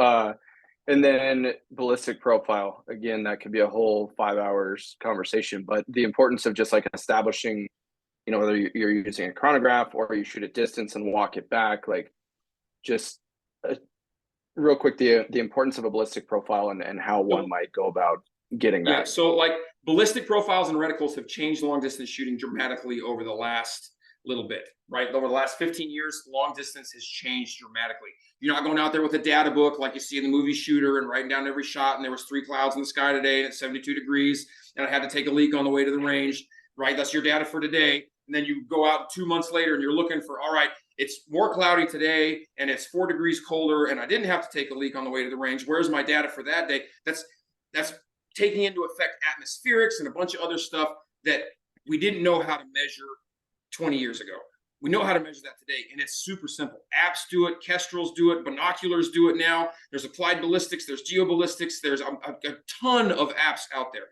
And then ballistic profile, again, that could be a whole 5 hours conversation, but the importance of just like establishing, whether you're using a chronograph or you shoot at distance and walk it back, like just real quick, the importance of a ballistic profile and how one might go about getting that. Yeah, so like ballistic profiles and reticles have changed long distance shooting dramatically over the last little bit, right? Over the last 15 years, long distance has changed dramatically. You're not going out there with a data book like you see in the movie Shooter and writing down every shot. And there was 3 clouds in the sky today and it's 72 degrees. And I had to take a leak on the way to the range, right? That's your data for today. And then you go out 2 months later and you're looking for, all right, it's more cloudy today and it's 4 degrees colder and I didn't have to take a leak on the way to the range. Where's my data for that day? That's taking into effect atmospherics and a bunch of other stuff that we didn't know how to measure 20 years ago. We know how to measure that today, and it's super simple. Apps do it, Kestrels do it, binoculars do it now. There's applied ballistics, there's geoballistics, there's a ton of apps out there.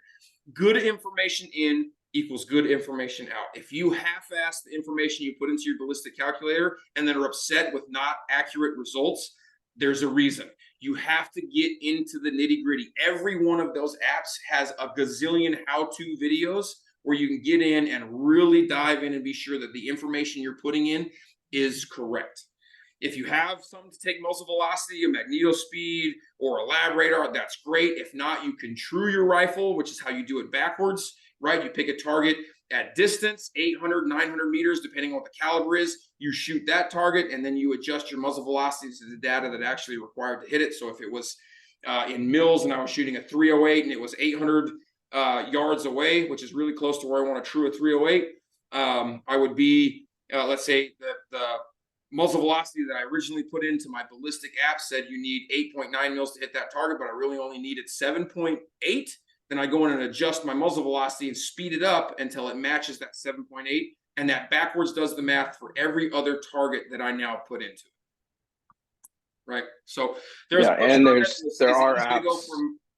Good information in equals good information out. If you half-ass the information you put into your ballistic calculator and then are upset with not accurate results, there's a reason. You have to get into the nitty-gritty. Every one of those apps has a gazillion how-to videos where you can get in and really dive in and be sure that the information you're putting in is correct. If you have something to take muzzle velocity, a magneto speed, or a lab radar, that's great. If not, you can true your rifle, which is how you do it backwards, right? You pick a target at distance, 800, 900 meters, depending on what the caliber is. You shoot that target, and then you adjust your muzzle velocity to the data that actually required to hit it. So if it was in mils and I was shooting a 308 and it was 800 yards away, which is really close to where I want to true a 308, I would be, let's say the muzzle velocity that I originally put into my ballistic app said you need 8.9 mils to hit that target, but I really only needed 7.8. Then I go in and adjust my muzzle velocity and speed it up until it matches that 7.8. And that backwards does the math for every other target that I now put into it. Right. So there's there are apps.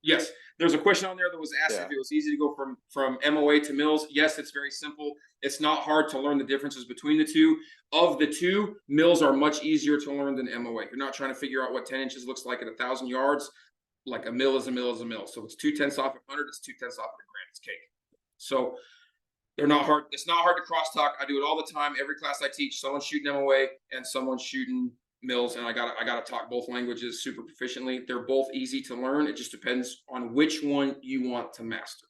Yes. There's a question on there that was asked if it was easy to go from MOA to mils. Yes, it's very simple. It's not hard to learn the differences between the two. Of the two, mils are much easier to learn than MOA. You're not trying to figure out what 10 inches looks like at 1,000 yards. Like a mil is a mil is a mil. So it's 2/10 off at 100. It's 2/10 off at a gram. It's cake. So they're not hard. It's not hard to crosstalk. I do it all the time. Every class I teach, someone's shooting MOA and someone's shooting mils, and I gotta talk both languages super proficiently. They're both easy to learn. It just depends on which one you want to master.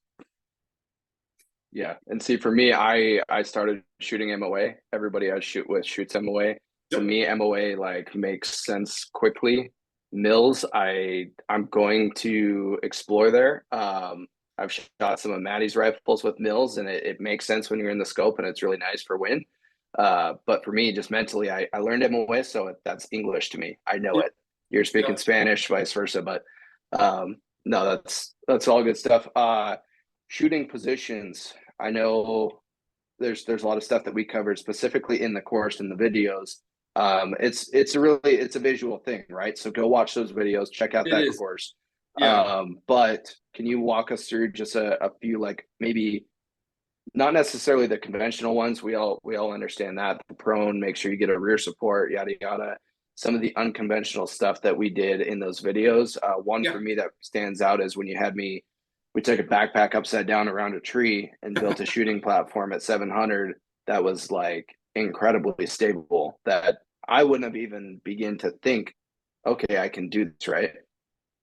Yeah, and see, for me, I started shooting MOA. Everybody I shoot with shoots MOA. Yep. To me, MOA like makes sense quickly. Mils, I'm going to explore there. I've shot some of Maddie's rifles with mils, and it makes sense when you're in the scope, and it's really nice for wind. But for me, just mentally, I learned MOA, so that's English to me. I know it. You're speaking Spanish, vice versa. But no, that's all good stuff. Shooting positions. I know there's a lot of stuff that we covered specifically in the course and the videos. It's a visual thing, right? So go watch those videos, check out It that is. course. Yeah. But can you walk us through just a few, like, maybe not necessarily the conventional ones. We all understand that the prone, make sure you get a rear support, yada yada. Some of the unconventional stuff that we did in those videos. One Yeah. for me that stands out is when you had me. We took a backpack upside down around a tree and built a shooting platform at 700 that was like incredibly stable. That I wouldn't have even begin to think, okay, I can do this, right?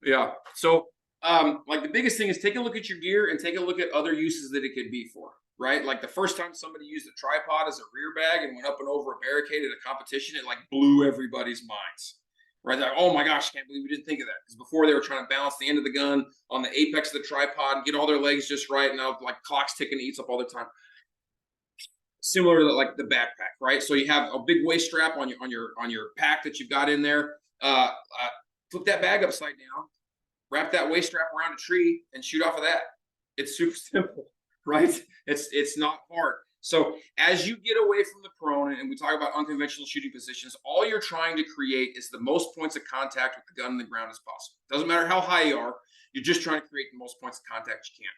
Yeah. So, like the biggest thing is take a look at your gear and take a look at other uses that it could be for, right? Like the first time somebody used a tripod as a rear bag and went up and over a barricade at a competition, it like blew everybody's minds, right? They're like, oh my gosh, can't believe we didn't think of that. Because before they were trying to balance the end of the gun on the apex of the tripod and get all their legs just right. And now like clock's ticking, eats up all their time. Similar to like the backpack, right? So you have a big waist strap on your pack that you've got in there. Flip that bag upside down, wrap that waist strap around a tree, and shoot off of that. It's super simple, right? It's not hard. So as you get away from the prone, and we talk about unconventional shooting positions, all you're trying to create is the most points of contact with the gun in the ground as possible. Doesn't matter how high you are, you're just trying to create the most points of contact you can.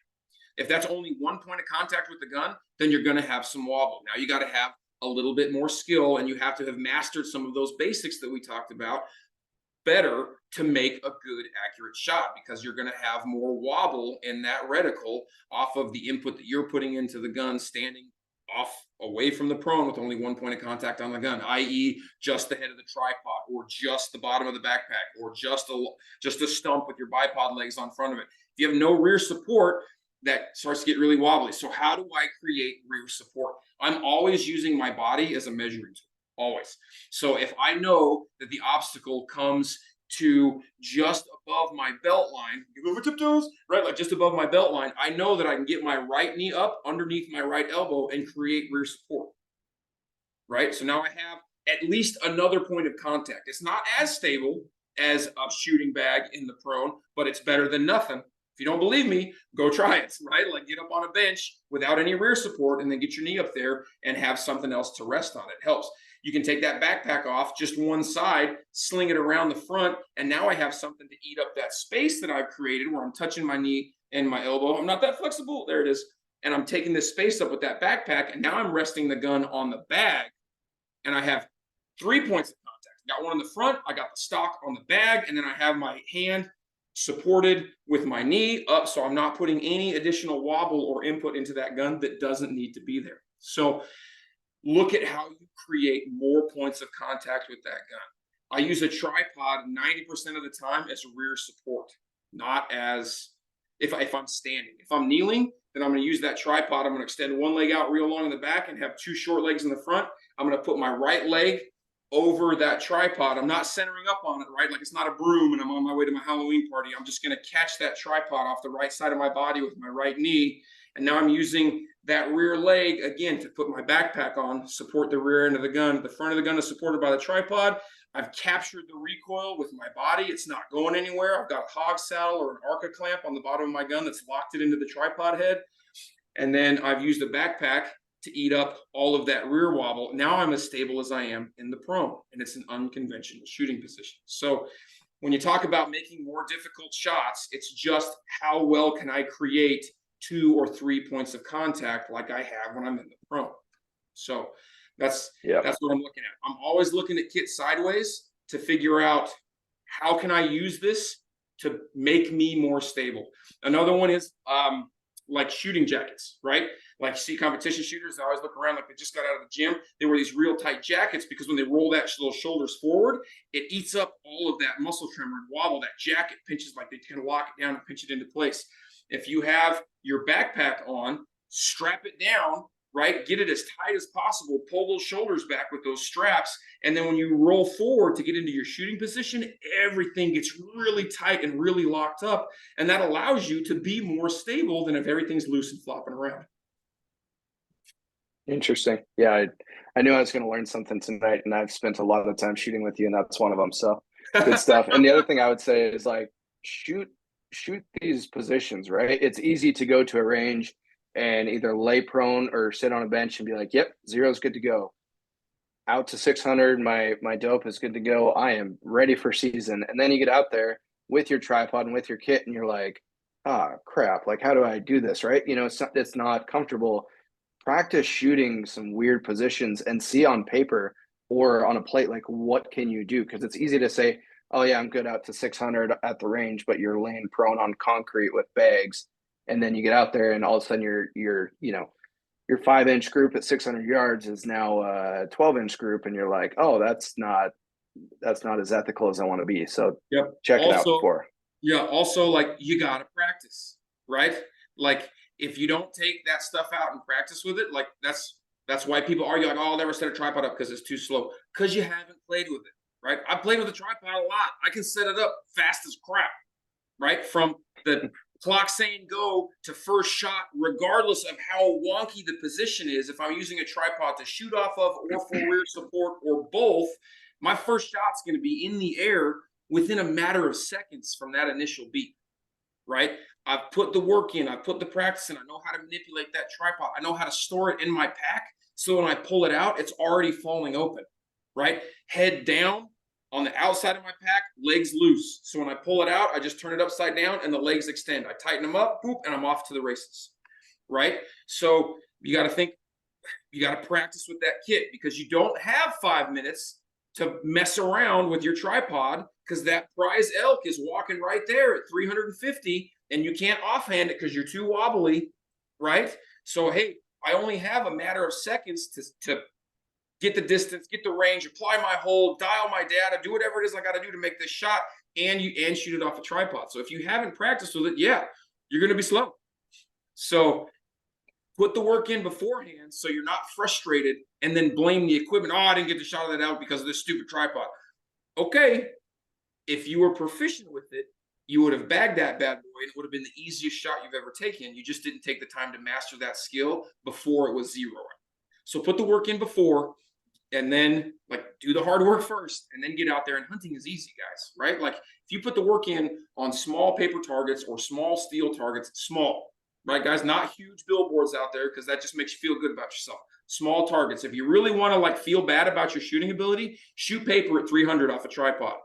If that's only one point of contact with the gun, then you're going to have some wobble. Now you got to have a little bit more skill, and you have to have mastered some of those basics that we talked about better to make a good accurate shot, because you're going to have more wobble in that reticle off of the input that you're putting into the gun, standing off away from the prone with only one point of contact on the gun, i.e. just the head of the tripod, or just the bottom of the backpack, or just a stump with your bipod legs on front of it. If you have no rear support, that starts to get really wobbly. So how do I create rear support? I'm always using my body as a measuring tool, always. So if I know that the obstacle comes to just above my belt line, you go over tiptoes, right? Like just above my belt line, I know that I can get my right knee up underneath my right elbow and create rear support, right? So now I have at least another point of contact. It's not as stable as a shooting bag in the prone, but it's better than nothing. If you don't believe me, go try it, right? Like get up on a bench without any rear support and then get your knee up there and have something else to rest on. It helps. You can take that backpack off just one side, sling it around the front, and now I have something to eat up that space that I've created where I'm touching my knee and my elbow. I'm not that flexible. There it is. And I'm taking this space up with that backpack, and now I'm resting the gun on the bag, and I have 3 points of contact. I got one in the front, I got the stock on the bag, and then I have my hand supported with my knee up, so I'm not putting any additional wobble or input into that gun that doesn't need to be there. So look at how you create more points of contact with that gun. I use a tripod 90% of the time as rear support, not as if I'm standing. If I'm kneeling, then I'm going to use that tripod. I'm going to extend one leg out real long in the back and have two short legs in the front. I'm going to put my right leg over that tripod. I'm not centering up on it, right? Like it's not a broom and I'm on my way to my Halloween party. I'm just going to catch that tripod off the right side of my body with my right knee. And now I'm using that rear leg again to put my backpack on, support the rear end of the gun. The front of the gun is supported by the tripod. I've captured the recoil with my body. It's not going anywhere. I've got a hog saddle or an Arca clamp on the bottom of my gun that's locked it into the tripod head. And then I've used a backpack to eat up all of that rear wobble. Now I'm as stable as I am in the prone, and it's an unconventional shooting position. So when you talk about making more difficult shots, it's just how well can I create 2 or 3 points of contact like I have when I'm in the prone. So that's what I'm looking at. I'm always looking at kit sideways to figure out how can I use this to make me more stable. Another one is like shooting jackets, right? Like see competition shooters, they always look around like they just got out of the gym. They wear these real tight jackets because when they roll those shoulders forward, it eats up all of that muscle tremor and wobble. That jacket pinches, like they can lock it down and pinch it into place. If you have your backpack on, strap it down, right? Get it as tight as possible. Pull those shoulders back with those straps. And then when you roll forward to get into your shooting position, everything gets really tight and really locked up. And that allows you to be more stable than if everything's loose and flopping around. Interesting. Yeah, I knew I was going to learn something tonight, and I've spent a lot of time shooting with you, and that's one of them. So good stuff. And the other thing I would say is like shoot these positions, right? It's easy to go to a range and either lay prone or sit on a bench and be like, yep, zero's good to go. Out to 600, my dope is good to go. I am ready for season. And then you get out there with your tripod and with your kit, and you're like, ah, crap. Like, how do I do this? Right? It's not comfortable. Practice shooting some weird positions and see on paper or on a plate, like, what can you do? Because it's easy to say, oh yeah, I'm good out to 600 at the range, but you're laying prone on concrete with bags, and then you get out there and all of a sudden your 5-inch group at 600 yards is now a 12-inch group, and you're like, oh, that's not as ethical as I want to be. So Yep. check it out Also, before. yeah, also, like, you gotta practice, right? Like, if you don't take that stuff out and practice with it, like, that's why people argue, like, oh, I'll never set a tripod up because it's too slow. Because you haven't played with it, right? I played with a tripod a lot. I can set it up fast as crap, right? From the clock saying go to first shot, regardless of how wonky the position is. If I'm using a tripod to shoot off of, or for rear support, or both, my first shot's going to be in the air within a matter of seconds from that initial beat, right? I've put the work in, I've put the practice in, I know how to manipulate that tripod, I know how to store it in my pack, so when I pull it out, it's already falling open, right? Head down on the outside of my pack, legs loose. So when I pull it out, I just turn it upside down and the legs extend. I tighten them up, boop, and I'm off to the races, right? So you got to think, you got to practice with that kit, because you don't have 5 minutes to mess around with your tripod, because that prize elk is walking right there at 350 and you can't offhand it because you're too wobbly, right? So, hey, I only have a matter of seconds to get the distance, get the range, apply my hold, dial my data, do whatever it is I got to do to make this shot, and shoot it off a tripod. So if you haven't practiced with it, yeah, you're going to be slow. So put the work in beforehand so you're not frustrated and then blame the equipment. Oh, I didn't get the shot of that out because of this stupid tripod. Okay, if you were proficient with it, you would have bagged that bad boy, and it would have been the easiest shot you've ever taken. You just didn't take the time to master that skill before it was zeroing. So put the work in before, and then, like, do the hard work first, and then get out there. And hunting is easy, guys, right? Like, if you put the work in on small paper targets or small steel targets, small, right, guys? Not huge billboards out there, because that just makes you feel good about yourself. Small targets. If you really want to, like, feel bad about your shooting ability, shoot paper at 300 off a tripod,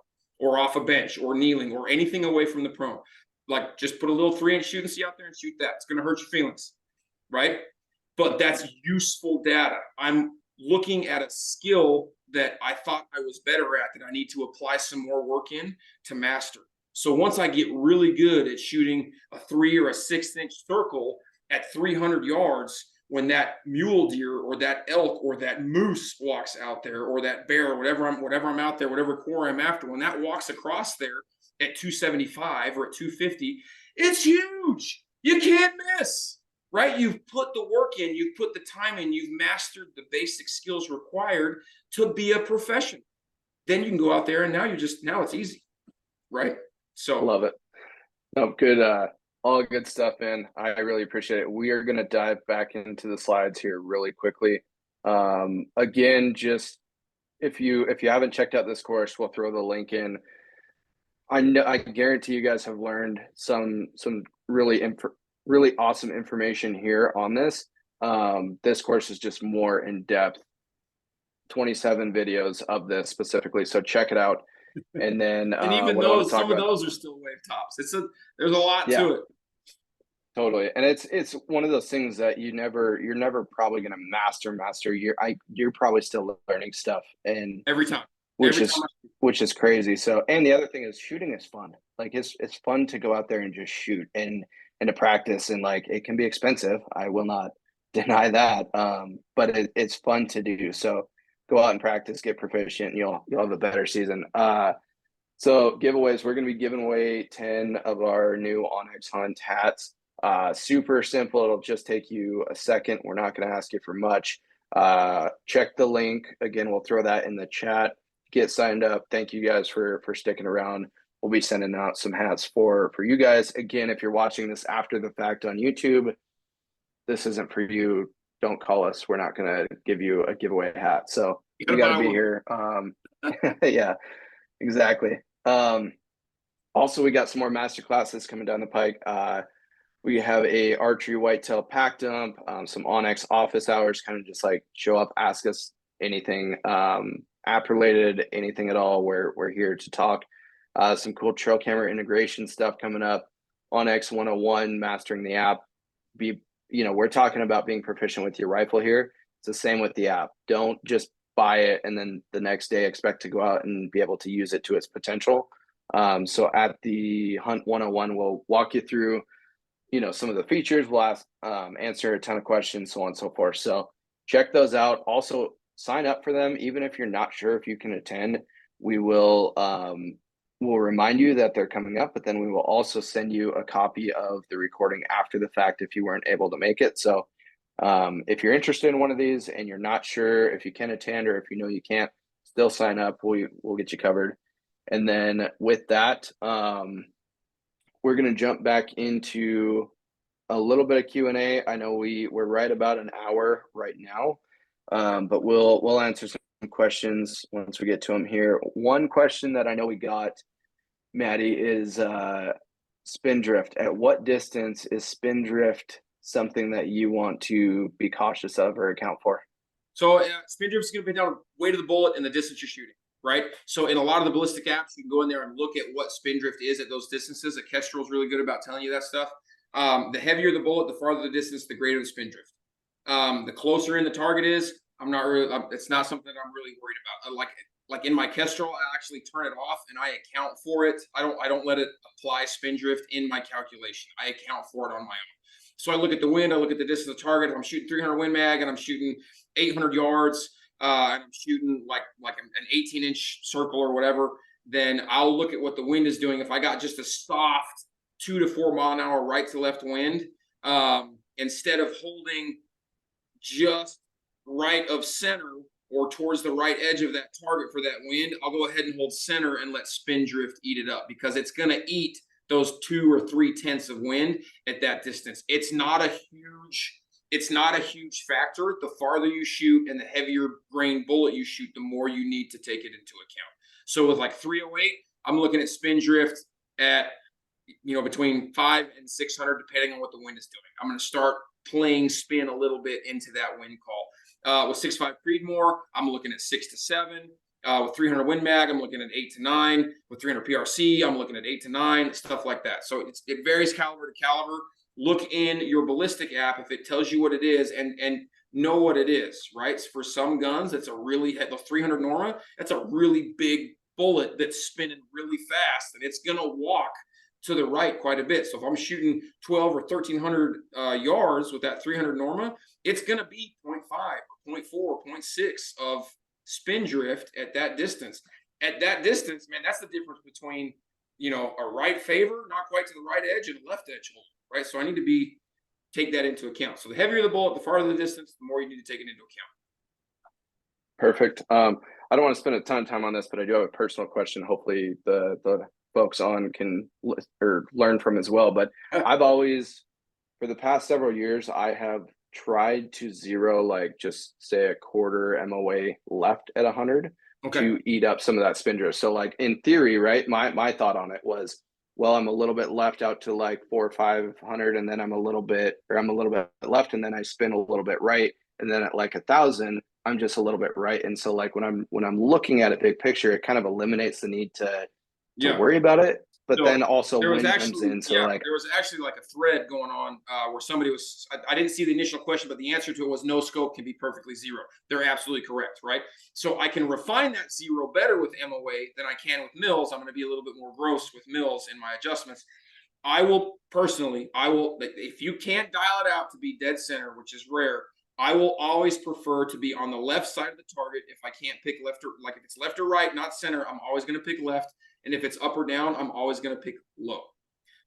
or off a bench, or kneeling, or anything away from the prone. Like, just put a little 3-inch shooting see out there and shoot that. It's going to hurt your feelings, right? But that's useful data. I'm looking at a skill that I thought I was better at, that I need to apply some more work in to master. So once I get really good at shooting a 3 or a 6-inch circle at 300 yards, when that mule deer or that elk or that moose walks out there, or that bear, or whatever I'm out there, whatever core I'm after, when that walks across there at 275 or at 250, it's huge. You can't miss, right? You've put the work in, you've put the time in, you've mastered the basic skills required to be a professional. Then you can go out there, and now it's easy, right? So Love it. No, good. All good stuff, man. I really appreciate it. We are going to dive back into the slides here really quickly. Again, just if you haven't checked out this course, we'll throw the link in. I guarantee you guys have learned some really awesome information here on this. This course is just more in depth. 27 videos of this specifically, so check it out. And then and even what I want those, to talk some of about, those are still wave tops. There's a lot yeah, to it. totally. And it's one of those things that you're never probably going to master. You're probably still learning stuff, and Every time. which Every is time. which is crazy. So, and the other thing is, shooting is fun. Like, it's fun to go out there and just shoot and to practice, and like, it can be expensive. I will not deny that. But it's fun to do. So go out and practice, get proficient, and you'll have a better season. So giveaways, we're going to be giving away 10 of our new onX Hunt hats. Super simple. It'll just take you a second. We're not going to ask you for much. Check the link. Again, we'll throw that in the chat. Get signed up. Thank you guys for sticking around. We'll be sending out some hats for you guys. Again, if you're watching this after the fact on YouTube, this isn't for you. Don't call us. We're not going to give you a giveaway hat. So you got to be here. Yeah, exactly. Also, we got some more master classes coming down the pike. We have a archery whitetail pack dump, some onX office hours, kind of just like show up, ask us anything app related, anything at all. We're here to talk. Some cool trail camera integration stuff coming up. onX 101, mastering the app. We're talking about being proficient with your rifle here. It's the same with the app. Don't just buy it and then the next day expect to go out and be able to use it to its potential. So at the Hunt 101, we'll walk you through some of the features. We'll answer a ton of questions, so on and so forth. So check those out. Also sign up for them, even if you're not sure if you can attend. We'll remind you that they're coming up, but then we will also send you a copy of the recording after the fact if you weren't able to make it. So if you're interested in one of these and you're not sure if you can attend or if you know you can't, still sign up. We'll get you covered. And then with that, we're going to jump back into a little bit of Q&A. I know we're right about an hour right now, but we'll answer some questions once we get to them here. One question that I know we got, Maddie, is spin drift. At what distance is spin drift something that you want to be cautious of or account for? So spin drift is going to be down weight of the bullet and the distance you're shooting, right? So in a lot of the ballistic apps, you can go in there and look at what spin drift is at those distances. A Kestrel is really good about telling you that stuff. The heavier the bullet, the farther the distance, the greater the spin drift. The closer in the target is, I'm not really. It's not something that I'm really worried about. Like in my Kestrel, I actually turn it off and I account for it. I don't let it apply spin drift in my calculation. I account for it on my own. So I look at the wind, I look at the distance of the target. If I'm shooting 300 Win Mag and I'm shooting 800 yards, and I'm shooting like an 18-inch circle or whatever, then I'll look at what the wind is doing. If I got just a soft 2 to 4 mile an hour right to left wind, instead of holding just right of center or towards the right edge of that target for that wind, I'll go ahead and hold center and let spin drift eat it up, because it's going to eat those 2 or 3 tenths of wind at that distance. It's not a huge factor. The farther you shoot and the heavier grain bullet you shoot, the more you need to take it into account. So with like 308, I'm looking at spin drift at between 500 and 600, depending on what the wind is doing. I'm going to start playing spin a little bit into that wind call. With 6.5 Creedmoor, I'm looking at 6 to 7. With 300 Win Mag, I'm looking at 8 to 9. With 300 PRC, I'm looking at 8 to 9, stuff like that. So it varies caliber to caliber. Look in your ballistic app if it tells you what it is, and know what it is, right? For some guns, that's the 300 Norma, that's a really big bullet that's spinning really fast, and it's going to walk to the right quite a bit. So if I'm shooting 12 or 1300 yards with that 300 Norma, it's going to be 0.5 or 0.4 or 0.6 of spin drift at that distance. At that distance, man, that's the difference between, a right favor, not quite to the right edge, and a left edge hold, right? So I need to take that into account. So the heavier the bullet, the farther the distance, the more you need to take it into account. Perfect. I don't want to spend a ton of time on this, but I do have a personal question. Hopefully the folks on can learn from as well. But I've always, for the past several years, I have tried to zero, like just say a quarter MOA left at 100 to eat up some of that spin drift. So like in theory, right, my thought on it was, well, I'm a little bit left out to like 400 or 500, and then I'm a little bit left, and then I spin a little bit right, and then at like 1,000, I'm just a little bit right. And so like when I'm looking at it big picture, it kind of eliminates the need to worry about it. But so then also wind comes in. So like there was actually like a thread going on where somebody was, I didn't see the initial question, but the answer to it was no scope can be perfectly zero. They're absolutely correct, right? So I can refine that zero better with MOA than I can with mils. I'm going to be a little bit more gross with mils in my adjustments. I will, if you can't dial it out to be dead center, which is rare, I will always prefer to be on the left side of the target. If I can't pick left, or like if it's left or right, not center, I'm always going to pick left. And if it's up or down, I'm always going to pick low.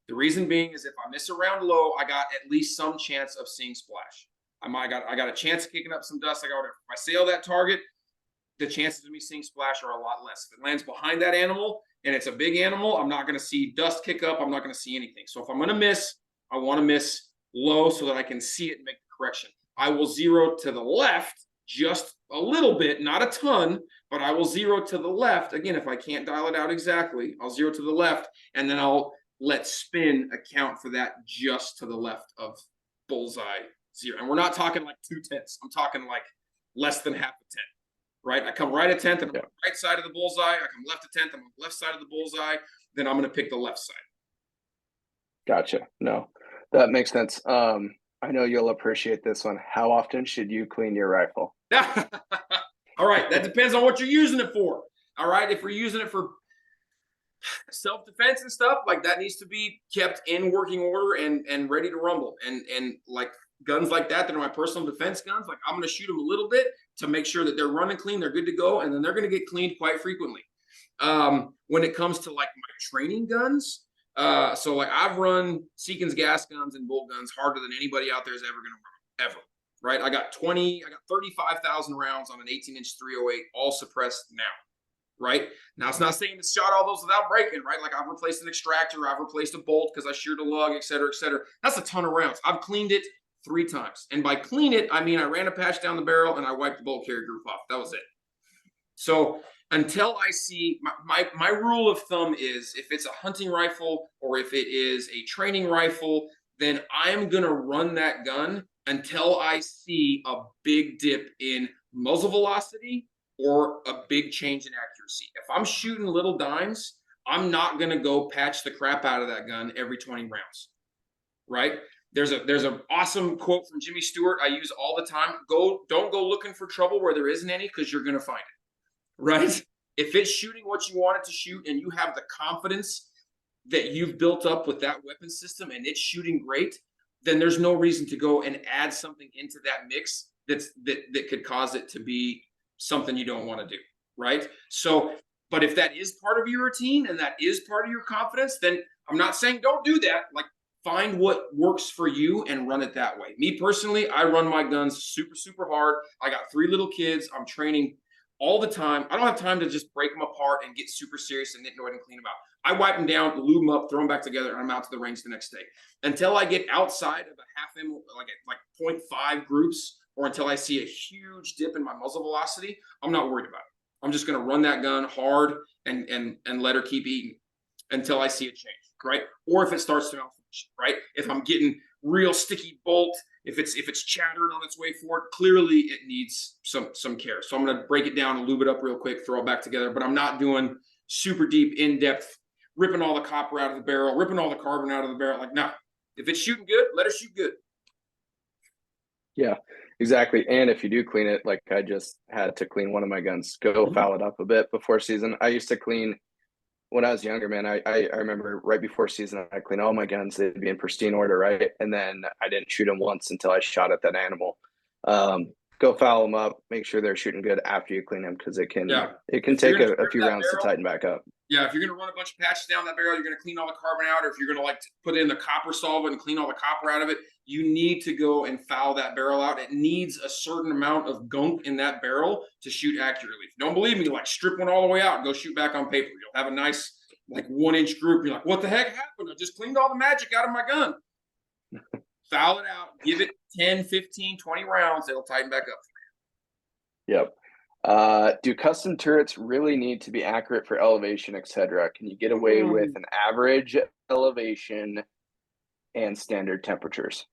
The reason being is if I miss around low, I got at least some chance of seeing splash. I got a chance of kicking up some dust. If I sail that target, the chances of me seeing splash are a lot less. If it lands behind that animal and it's a big animal, I'm not going to see dust kick up. I'm not going to see anything. So if I'm going to miss, I want to miss low so that I can see it and make the correction. I will zero to the left just a little bit, not a ton, but I will zero to the left. Again, if I can't dial it out exactly, I'll zero to the left, and then I'll let spin account for that just to the left of bullseye 0. And we're not talking like 2/10. I'm talking like less than half a tenth, right? I come right at 10th, and I'm on the right side of the bullseye. I come left at 10th, I'm on the left side of the bullseye. Then I'm going to pick the left side. Gotcha. No, that makes sense. I know you'll appreciate this one. How often should you clean your rifle? All right, that depends on what you're using it for. All right, if we're using it for self-defense and stuff, like that needs to be kept in working order and ready to rumble. And like guns like that are my personal defense guns, like I'm going to shoot them a little bit to make sure that they're running clean, they're good to go, and then they're going to get cleaned quite frequently. When it comes to like my training guns, so like I've run Seekins gas guns and bolt guns harder than anybody out there is ever going to run, ever. Right? I got 35,000 rounds on an 18-inch 308, all suppressed now. Right? Now, it's not saying to shot all those without breaking, right? Like I've replaced an extractor, I've replaced a bolt because I sheared a lug, et cetera, et cetera. That's a ton of rounds. I've cleaned it 3 times. And by clean it, I mean I ran a patch down the barrel and I wiped the bolt carrier groove off. That was it. So until I see, my rule of thumb is if it's a hunting rifle or if it is a training rifle, then I'm going to run that gun until I see a big dip in muzzle velocity or a big change in accuracy. If I'm shooting little dimes, I'm not going to go patch the crap out of that gun every 20 rounds, right? There's an awesome quote from Jimmy Stewart I use all the time. Don't go looking for trouble where there isn't any, because you're going to find it, right? If it's shooting what you want it to shoot and you have the confidence that you've built up with that weapon system and it's shooting great, then there's no reason to go and add something into that mix that could cause it to be something you don't want to do, right? So, but if that is part of your routine and that is part of your confidence, then I'm not saying don't do that. Like, find what works for you and run it that way. Me personally, I run my guns super, super hard. I got 3 little kids. I'm training all the time. I don't have time to just break them apart and get super serious and go ahead and clean them out. I wipe them down, lube them up, throw them back together, and I'm out to the range the next day. Until I get outside of a half M, like 0.5 groups, or until I see a huge dip in my muzzle velocity, I'm not worried about it. I'm just going to run that gun hard and let her keep eating until I see a change, right? Or if it starts to malfunction, right? If I'm getting real sticky bolt, if it's chattering on its way forward, clearly it needs some care. So I'm going to break it down and lube it up real quick, throw it back together. But I'm not doing super deep, in-depth, ripping all the copper out of the barrel, ripping all the carbon out of the barrel. Like, no, if it's shooting good, let it shoot good. Yeah, exactly. And if you do clean it, like I just had to clean one of my guns, go foul it up a bit before season. I used to clean when I was younger, man. I remember right before season, I clean all my guns. They'd be in pristine order, right? And then I didn't shoot them once until I shot at that animal. Go foul them up, make sure they're shooting good after you clean them, because it can take a few rounds to tighten back up. Yeah, if you're going to run a bunch of patches down that barrel, you're going to clean all the carbon out, or if you're going to like put in the copper solvent and clean all the copper out of it, you need to go and foul that barrel out. It needs a certain amount of gunk in that barrel to shoot accurately. If you don't believe me, like strip one all the way out and go shoot back on paper. You'll have a nice like 1-inch group. You're like, what the heck happened? I just cleaned all the magic out of my gun. Foul it out. Give it 10, 15, 20 rounds. It'll tighten back up. Yep. Do custom turrets really need to be accurate for elevation, etc.? Can you get away with an average elevation and standard temperatures?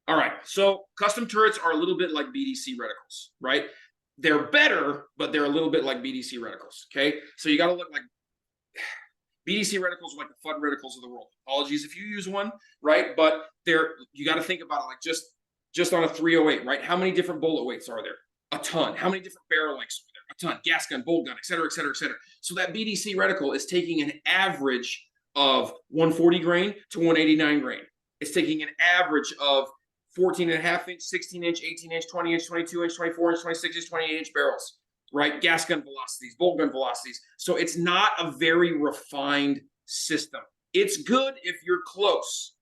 All right. So custom turrets are a little bit like BDC reticles, right? They're better, but they're a little bit like BDC reticles. Okay. So you got to look like BDC reticles are like the FUD reticles of the world. Apologies if you use one, right? But you got to think about it like just on a 308, right? How many different bullet weights are there? A ton. How many different barrel lengths are there? A ton. Gas gun, bolt gun, et cetera, et cetera, et cetera. So that BDC reticle is taking an average of 140 grain to 189 grain. It's taking an average of 14.5 inch, 16 inch, 18 inch, 20 inch, 22 inch, 24 inch, 26 inch, 28 inch barrels, right? Gas gun velocities, bolt gun velocities. So it's not a very refined system. It's good if you're close,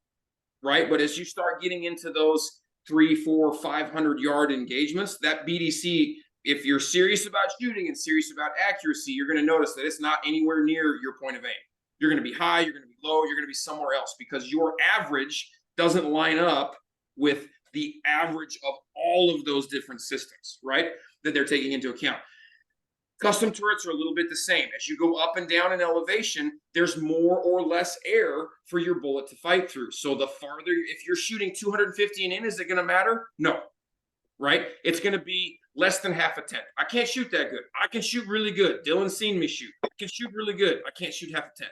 right? But as you start getting into those 300, 400, 500 yard engagements, that BDC, if you're serious about shooting and serious about accuracy, you're going to notice that it's not anywhere near your point of aim. You're going to be high, you're going to be low, you're going to be somewhere else, because your average doesn't line up with the average of all of those different systems, right? That they're taking into account. Custom turrets are a little bit the same. As you go up and down in elevation, there's more or less air for your bullet to fight through. So the farther, if you're shooting 250 and in, is it going to matter? No, right? It's going to be less than half a tent. I can't shoot that good. I can shoot really good. Dylan's seen me shoot. I can shoot really good. I can't shoot half a tent,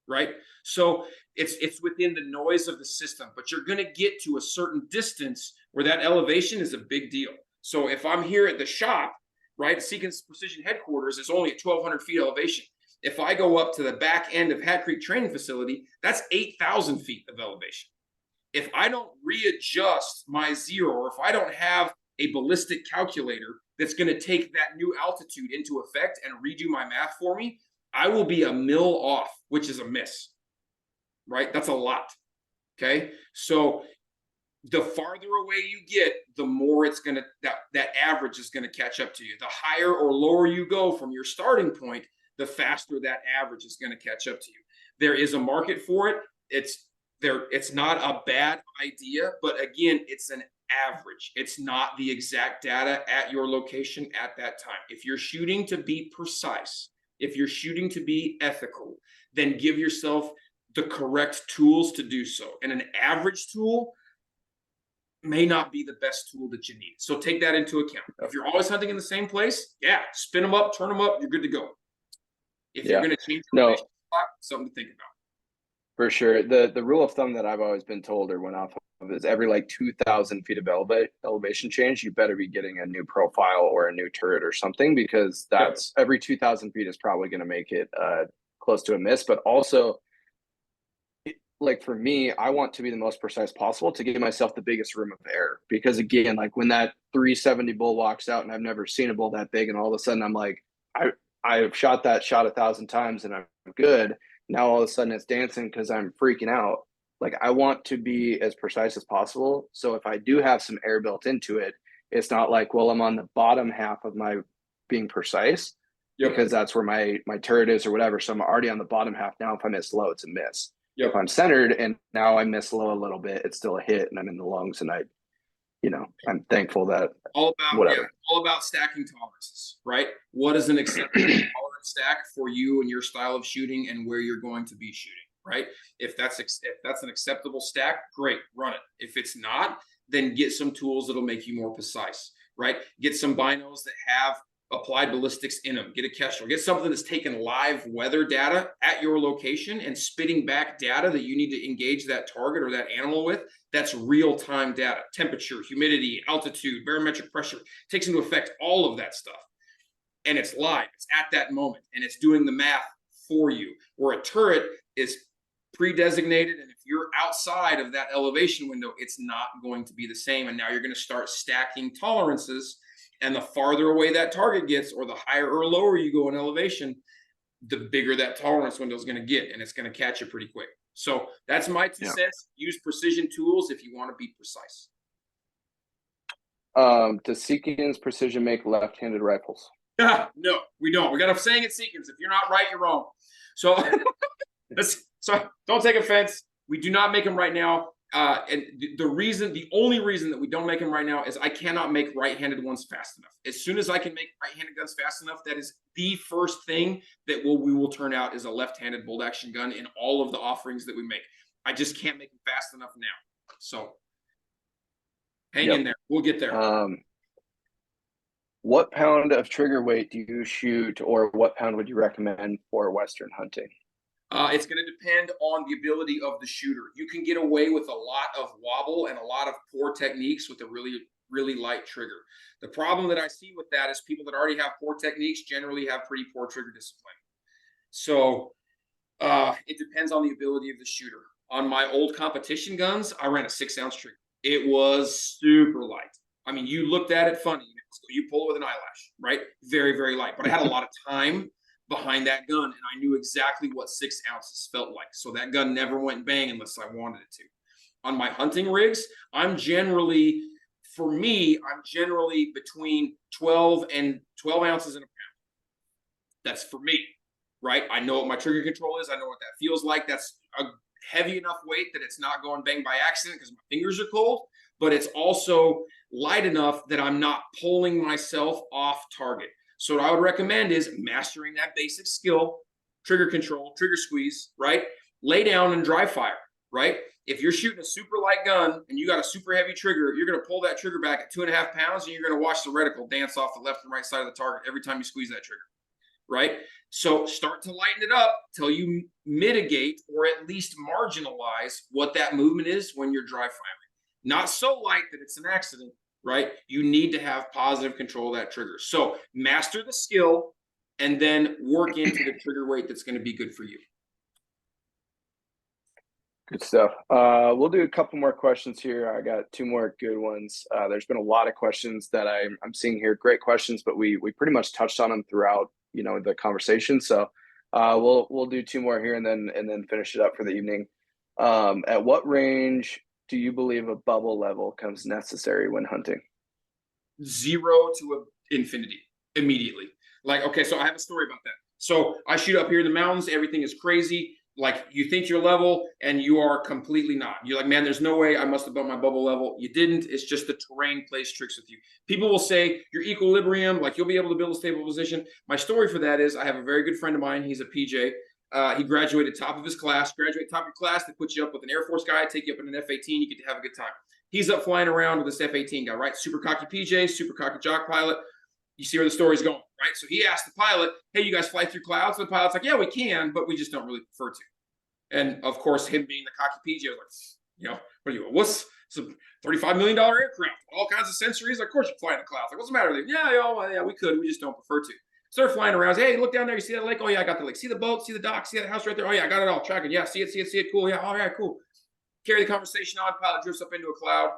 right? So it's within the noise of the system, but you're going to get to a certain distance where that elevation is a big deal. So if I'm here at the shop, right, Seekins Precision headquarters is only at 1,200 feet elevation. If I go up to the back end of Hat Creek Training Facility, that's 8,000 feet of elevation. If I don't readjust my zero, or if I don't have a ballistic calculator that's going to take that new altitude into effect and redo my math for me, I will be a mil off, which is a miss, right? That's a lot, okay? So the farther away you get, the more it's going to, that average is going to catch up to you. The higher or lower you go from your starting point, the faster that average is going to catch up to you. There is a market for it. It's not a bad idea, but again, it's an average. It's not the exact data at your location at that time. If you're shooting to be precise, if you're shooting to be ethical, then give yourself the correct tools to do so. And an average tool may not be the best tool that you need. So take that into account. If you're always hunting in the same place, yeah, spin them up, turn them up, you're good to go. If you're going to change your spot, something to think about. For sure. The rule of thumb that I've always been told or went off of is every like 2,000 feet of elevation change, you better be getting a new profile or a new turret or something, because that's every 2,000 feet is probably going to make it close to a miss. But also, like for me, I want to be the most precise possible to give myself the biggest room of error. Because again, like when that 370 bull walks out and I've never seen a bull that big, and all of a sudden I'm like, I've shot that shot 1,000 times and I'm good. Now all of a sudden it's dancing because I'm freaking out. Like I want to be as precise as possible. So if I do have some air built into it, it's not like, well, I'm on the bottom half of my being precise because that's where my turret is or whatever. So I'm already on the bottom half. Now if I miss low, it's a miss. If I'm centered and now I miss low a little bit, it's still a hit and I'm in the lungs, and I'm thankful that all about stacking tolerances, right? What is an acceptable tolerance stack for you and your style of shooting and where you're going to be shooting, right? If that's an acceptable stack, great, run it. If it's not, then get some tools that'll make you more precise, right? Get some binos that have applied ballistics in them. Get a Kestrel. Get something that's taking live weather data at your location and spitting back data that you need to engage that target or that animal with. That's real-time data. Temperature, humidity, altitude, barometric pressure. Takes into effect all of that stuff. And it's live. It's at that moment. And it's doing the math for you. Where a turret is pre-designated, and if you're outside of that elevation window, it's not going to be the same. And now you're going to start stacking tolerances. And the farther away that target gets, or the higher or lower you go in elevation, the bigger that tolerance window is going to get, and it's going to catch you pretty quick. So that's my 2 cents. Use precision tools if you want to be precise. Does Seekins Precision make left-handed rifles? No, we don't. We got a saying at Seekins: if you're not right, you're wrong. So, so don't take offense. We do not make them right now. And the only reason that we don't make them right now is I cannot make right-handed ones fast enough. As soon as I can make right-handed guns fast enough, that is the first thing that we will turn out is a left-handed bolt action gun in all of the offerings that we make. I just can't make them fast enough now. So hang in there. We'll get there. What pound of trigger weight do you shoot, or what pound would you recommend for Western hunting? It's going to depend on the ability of the shooter. You can get away with a lot of wobble and a lot of poor techniques with a really, really light trigger. The problem that I see with that is people that already have poor techniques generally have pretty poor trigger discipline. So it depends on the ability of the shooter. On my old competition guns, I ran a 6-ounce trigger. It was super light. I mean, you looked at it funny. You pull it with an eyelash, right? Very, very light. But I had a lot of time behind that gun, and I knew exactly what 6 ounces felt like. So that gun never went bang unless I wanted it to. On my hunting rigs, I'm generally between 12 ounces and a pound. That's for me, right? I know what my trigger control is. I know what that feels like. That's a heavy enough weight that it's not going bang by accident because my fingers are cold, but it's also light enough that I'm not pulling myself off target. So what I would recommend is mastering that basic skill, trigger control, trigger squeeze, right? Lay down and dry fire, right? If you're shooting a super light gun and you got a super heavy trigger, you're going to pull that trigger back at 2.5 pounds and you're going to watch the reticle dance off the left and right side of the target every time you squeeze that trigger, right? So start to lighten it up till you mitigate or at least marginalize what that movement is when you're dry firing. Not so light that it's an accident, right? You need to have positive control of that trigger. So master the skill and then work into the trigger weight that's going to be good for you. Good stuff. We'll do a couple more questions here. I got 2 more good ones. There's been a lot of questions that I'm seeing here. Great questions, but we pretty much touched on them throughout, the conversation. So we'll do 2 more here and then finish it up for the evening. At what range do you believe a bubble level comes necessary when hunting? 0 to infinity immediately. Like, okay, so I have a story about that. So I shoot up here in the mountains. Everything is crazy. Like, you think you're level and you are completely not. You're like, man, there's no way I must have bumped my bubble level. You didn't. It's just the terrain plays tricks with you. People will say your equilibrium, like you'll be able to build a stable position. My story for that is I have a very good friend of mine. He's a PJ. He graduated top of his class. Graduate top of your class, they put you up with an Air Force guy, take you up in an F-18. You get to have a good time. He's up flying around with this F-18 guy, right? Super cocky PJ, super cocky jock pilot. You see where the story's going, right? So he asked the pilot, hey, you guys fly through clouds? And the pilot's like, yeah, we can, but we just don't really prefer to. And of course, him being the cocky PJ was like, what are you, what's it's a $35 million aircraft, all kinds of sensories. Of course, you fly in the clouds. Like, what's the matter with you? Yeah, we could. We just don't prefer to. Start flying around. Hey, look down there. You see that lake? Oh, yeah, I got the lake. See the boat? See the dock? See that house right there? Oh, yeah, I got it all. Tracking. Yeah, see it. Cool. Yeah, all right, cool. Carry the conversation on. Pilot drifts up into a cloud,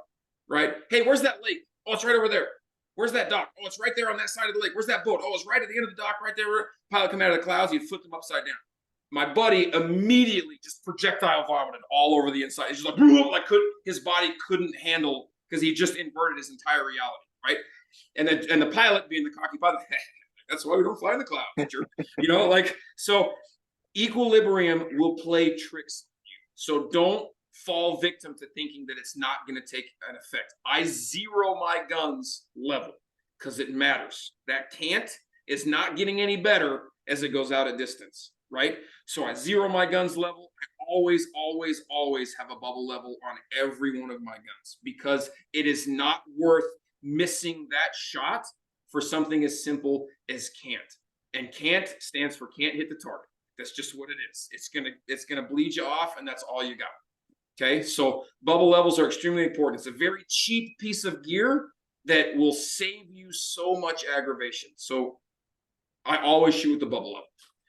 right? Hey, where's that lake? Oh, it's right over there. Where's that dock? Oh, it's right there on that side of the lake. Where's that boat? Oh, it's right at the end of the dock right there. Pilot come out of the clouds. He'd flip them upside down. My buddy immediately just projectile vomited all over the inside. He's just like his body couldn't handle because he just inverted his entire reality, right? And the pilot, being the cocky pilot, that's why we don't fly in the clouds. So equilibrium will play tricks on you. So don't fall victim to thinking that it's not going to take an effect. I zero my guns level because it matters. That cant is not getting any better as it goes out at distance, right? So I zero my guns level. I always have a bubble level on every one of my guns because it is not worth missing that shot for something as simple as can't. And can't stands for can't hit the target. That's just what it is. It's gonna bleed you off, and that's all you got. Okay, so bubble levels are extremely important. It's a very cheap piece of gear that will save you so much aggravation. So I always shoot with the bubble level.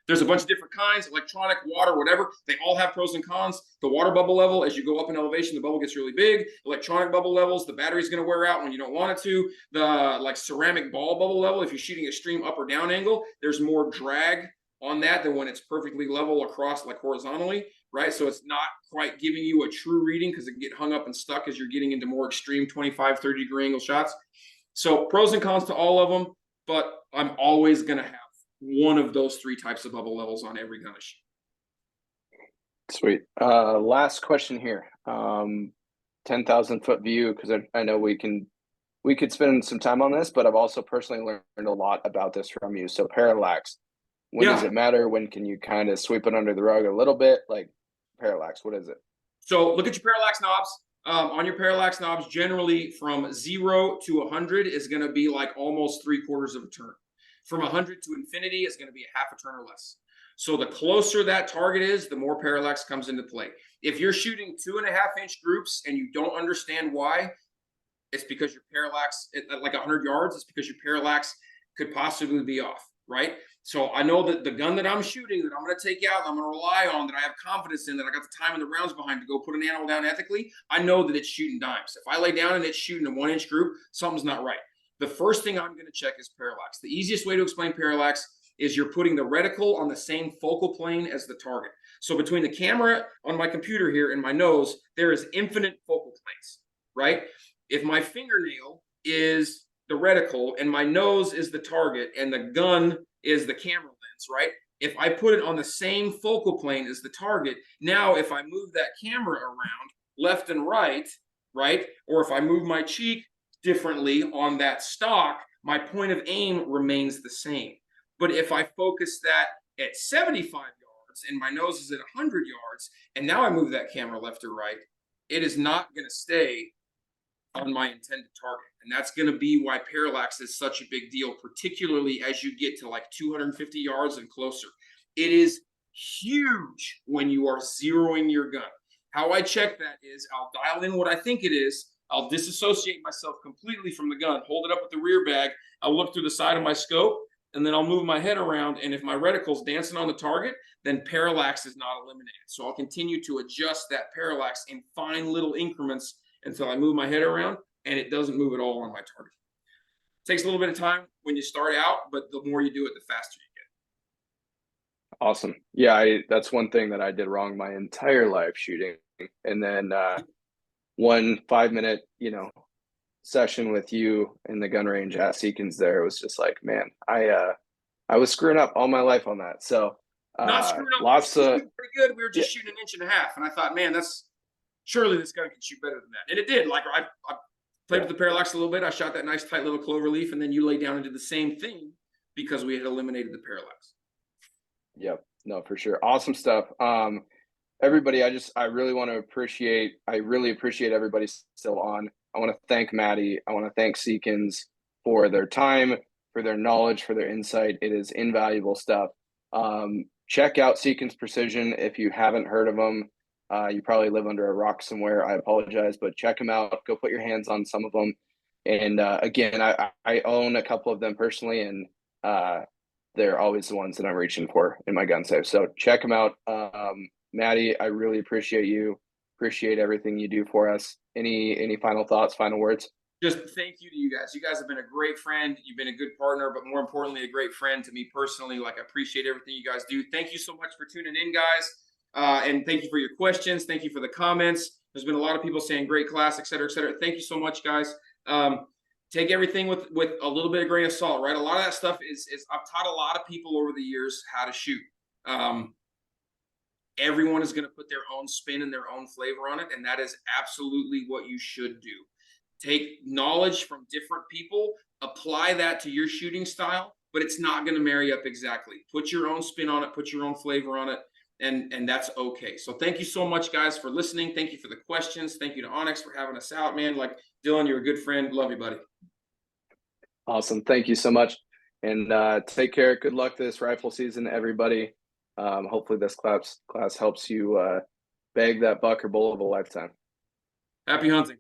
There's a bunch of different kinds, electronic, water, whatever. They all have pros and cons. The water bubble level, as you go up in elevation, the bubble gets really big. Electronic bubble levels, the battery's going to wear out when you don't want it to. The ceramic ball bubble level, if you're shooting extreme up or down angle, there's more drag on that than when it's perfectly level across, like horizontally, right? So it's not quite giving you a true reading because it can get hung up and stuck as you're getting into more extreme 25, 30-degree angle shots. So pros and cons to all of them, but I'm always going to have one of those 3 types of bubble levels on every gun I shoot. Sweet. Last question here. 10,000 foot view, because I know we could spend some time on this, but I've also personally learned a lot about this from you. So parallax, when does it matter? When can you kind of sweep it under the rug a little bit? Like parallax, what is it? So look at your parallax knobs. On your parallax knobs, generally from 0 to 100 is going to be like almost 3/4 of a turn. From 100 to infinity is going to be a half a turn or less. So the closer that target is, the more parallax comes into play. If you're shooting 2.5-inch groups and you don't understand why, it's because your parallax at like 100 yards, it's because your parallax could possibly be off, right? So I know that the gun that I'm shooting, that I'm going to take out, that I'm going to rely on, that I have confidence in, that I got the time and the rounds behind to go put an animal down ethically, I know that it's shooting dimes. If I lay down and it's shooting a 1-inch group, something's not right. The first thing I'm going to check is parallax. The easiest way to explain parallax is you're putting the reticle on the same focal plane as the target. So between the camera on my computer here and my nose, there is infinite focal planes, right? If my fingernail is the reticle and my nose is the target and the gun is the camera lens, right? If I put it on the same focal plane as the target, now if I move that camera around left and right, or if I move my cheek differently on that stock, my point of aim remains the same. But if I focus that at 75 yards and my nose is at 100 yards, and now I move that camera left or right, it is not going to stay on my intended target. And that's going to be why parallax is such a big deal, particularly as you get to like 250 yards and closer. It is huge when you are zeroing your gun. How I check that is I'll dial in what I think it is. I'll disassociate myself completely from the gun, hold it up with the rear bag. I'll look through the side of my scope, and then I'll move my head around. And if my reticle's dancing on the target, then parallax is not eliminated. So I'll continue to adjust that parallax in fine little increments until I move my head around, and it doesn't move at all on my target. It takes a little bit of time when you start out, but the more you do it, the faster you get. Awesome. Yeah, that's one thing that I did wrong my entire life shooting. And then 1 5-minute, session with you in the gun range at Seekins there was just like, man, I was screwing up all my life on that. So not screwing up. Lots of pretty good. We were just shooting 1.5 inches, and I thought, man, surely this gun can shoot better than that. And it did. Like I played with the parallax a little bit. I shot that nice tight little clover leaf, and then you lay down and did the same thing because we had eliminated the parallax. Yep. No, for sure. Awesome stuff. Everybody, I really appreciate everybody still on. I want to thank Maddie. I want to thank Seekins for their time, for their knowledge, for their insight. It is invaluable stuff. Check out Seekins Precision if you haven't heard of them. You probably live under a rock somewhere. I apologize, but check them out. Go put your hands on some of them. And again, I own a couple of them personally, and they're always the ones that I'm reaching for in my gun safe. So check them out. Maddie, I really appreciate you. Appreciate everything you do for us. Any final thoughts, final words? Just thank you to you guys. You guys have been a great friend. You've been a good partner, but more importantly, a great friend to me personally. Like, I appreciate everything you guys do. Thank you so much for tuning in, guys. And thank you for your questions. Thank you for the comments. There's been a lot of people saying great class, et cetera, et cetera. Thank you so much, guys. Take everything with a little bit of grain of salt, right? A lot of that stuff is I've taught a lot of people over the years how to shoot. Everyone is going to put their own spin and their own flavor on it, and that is absolutely what you should do. Take knowledge from different people, apply that to your shooting style, but it's not going to marry up exactly. Put your own spin on it, put your own flavor on it, and that's okay. So thank you so much, guys, for listening. Thank you for the questions. Thank you to onX for having us out, man. Like, Dylan, you're a good friend. Love you, buddy. Awesome. Thank you so much. And take care. Good luck this rifle season, everybody. Hopefully this class helps you bag that buck or bull of a lifetime. Happy hunting.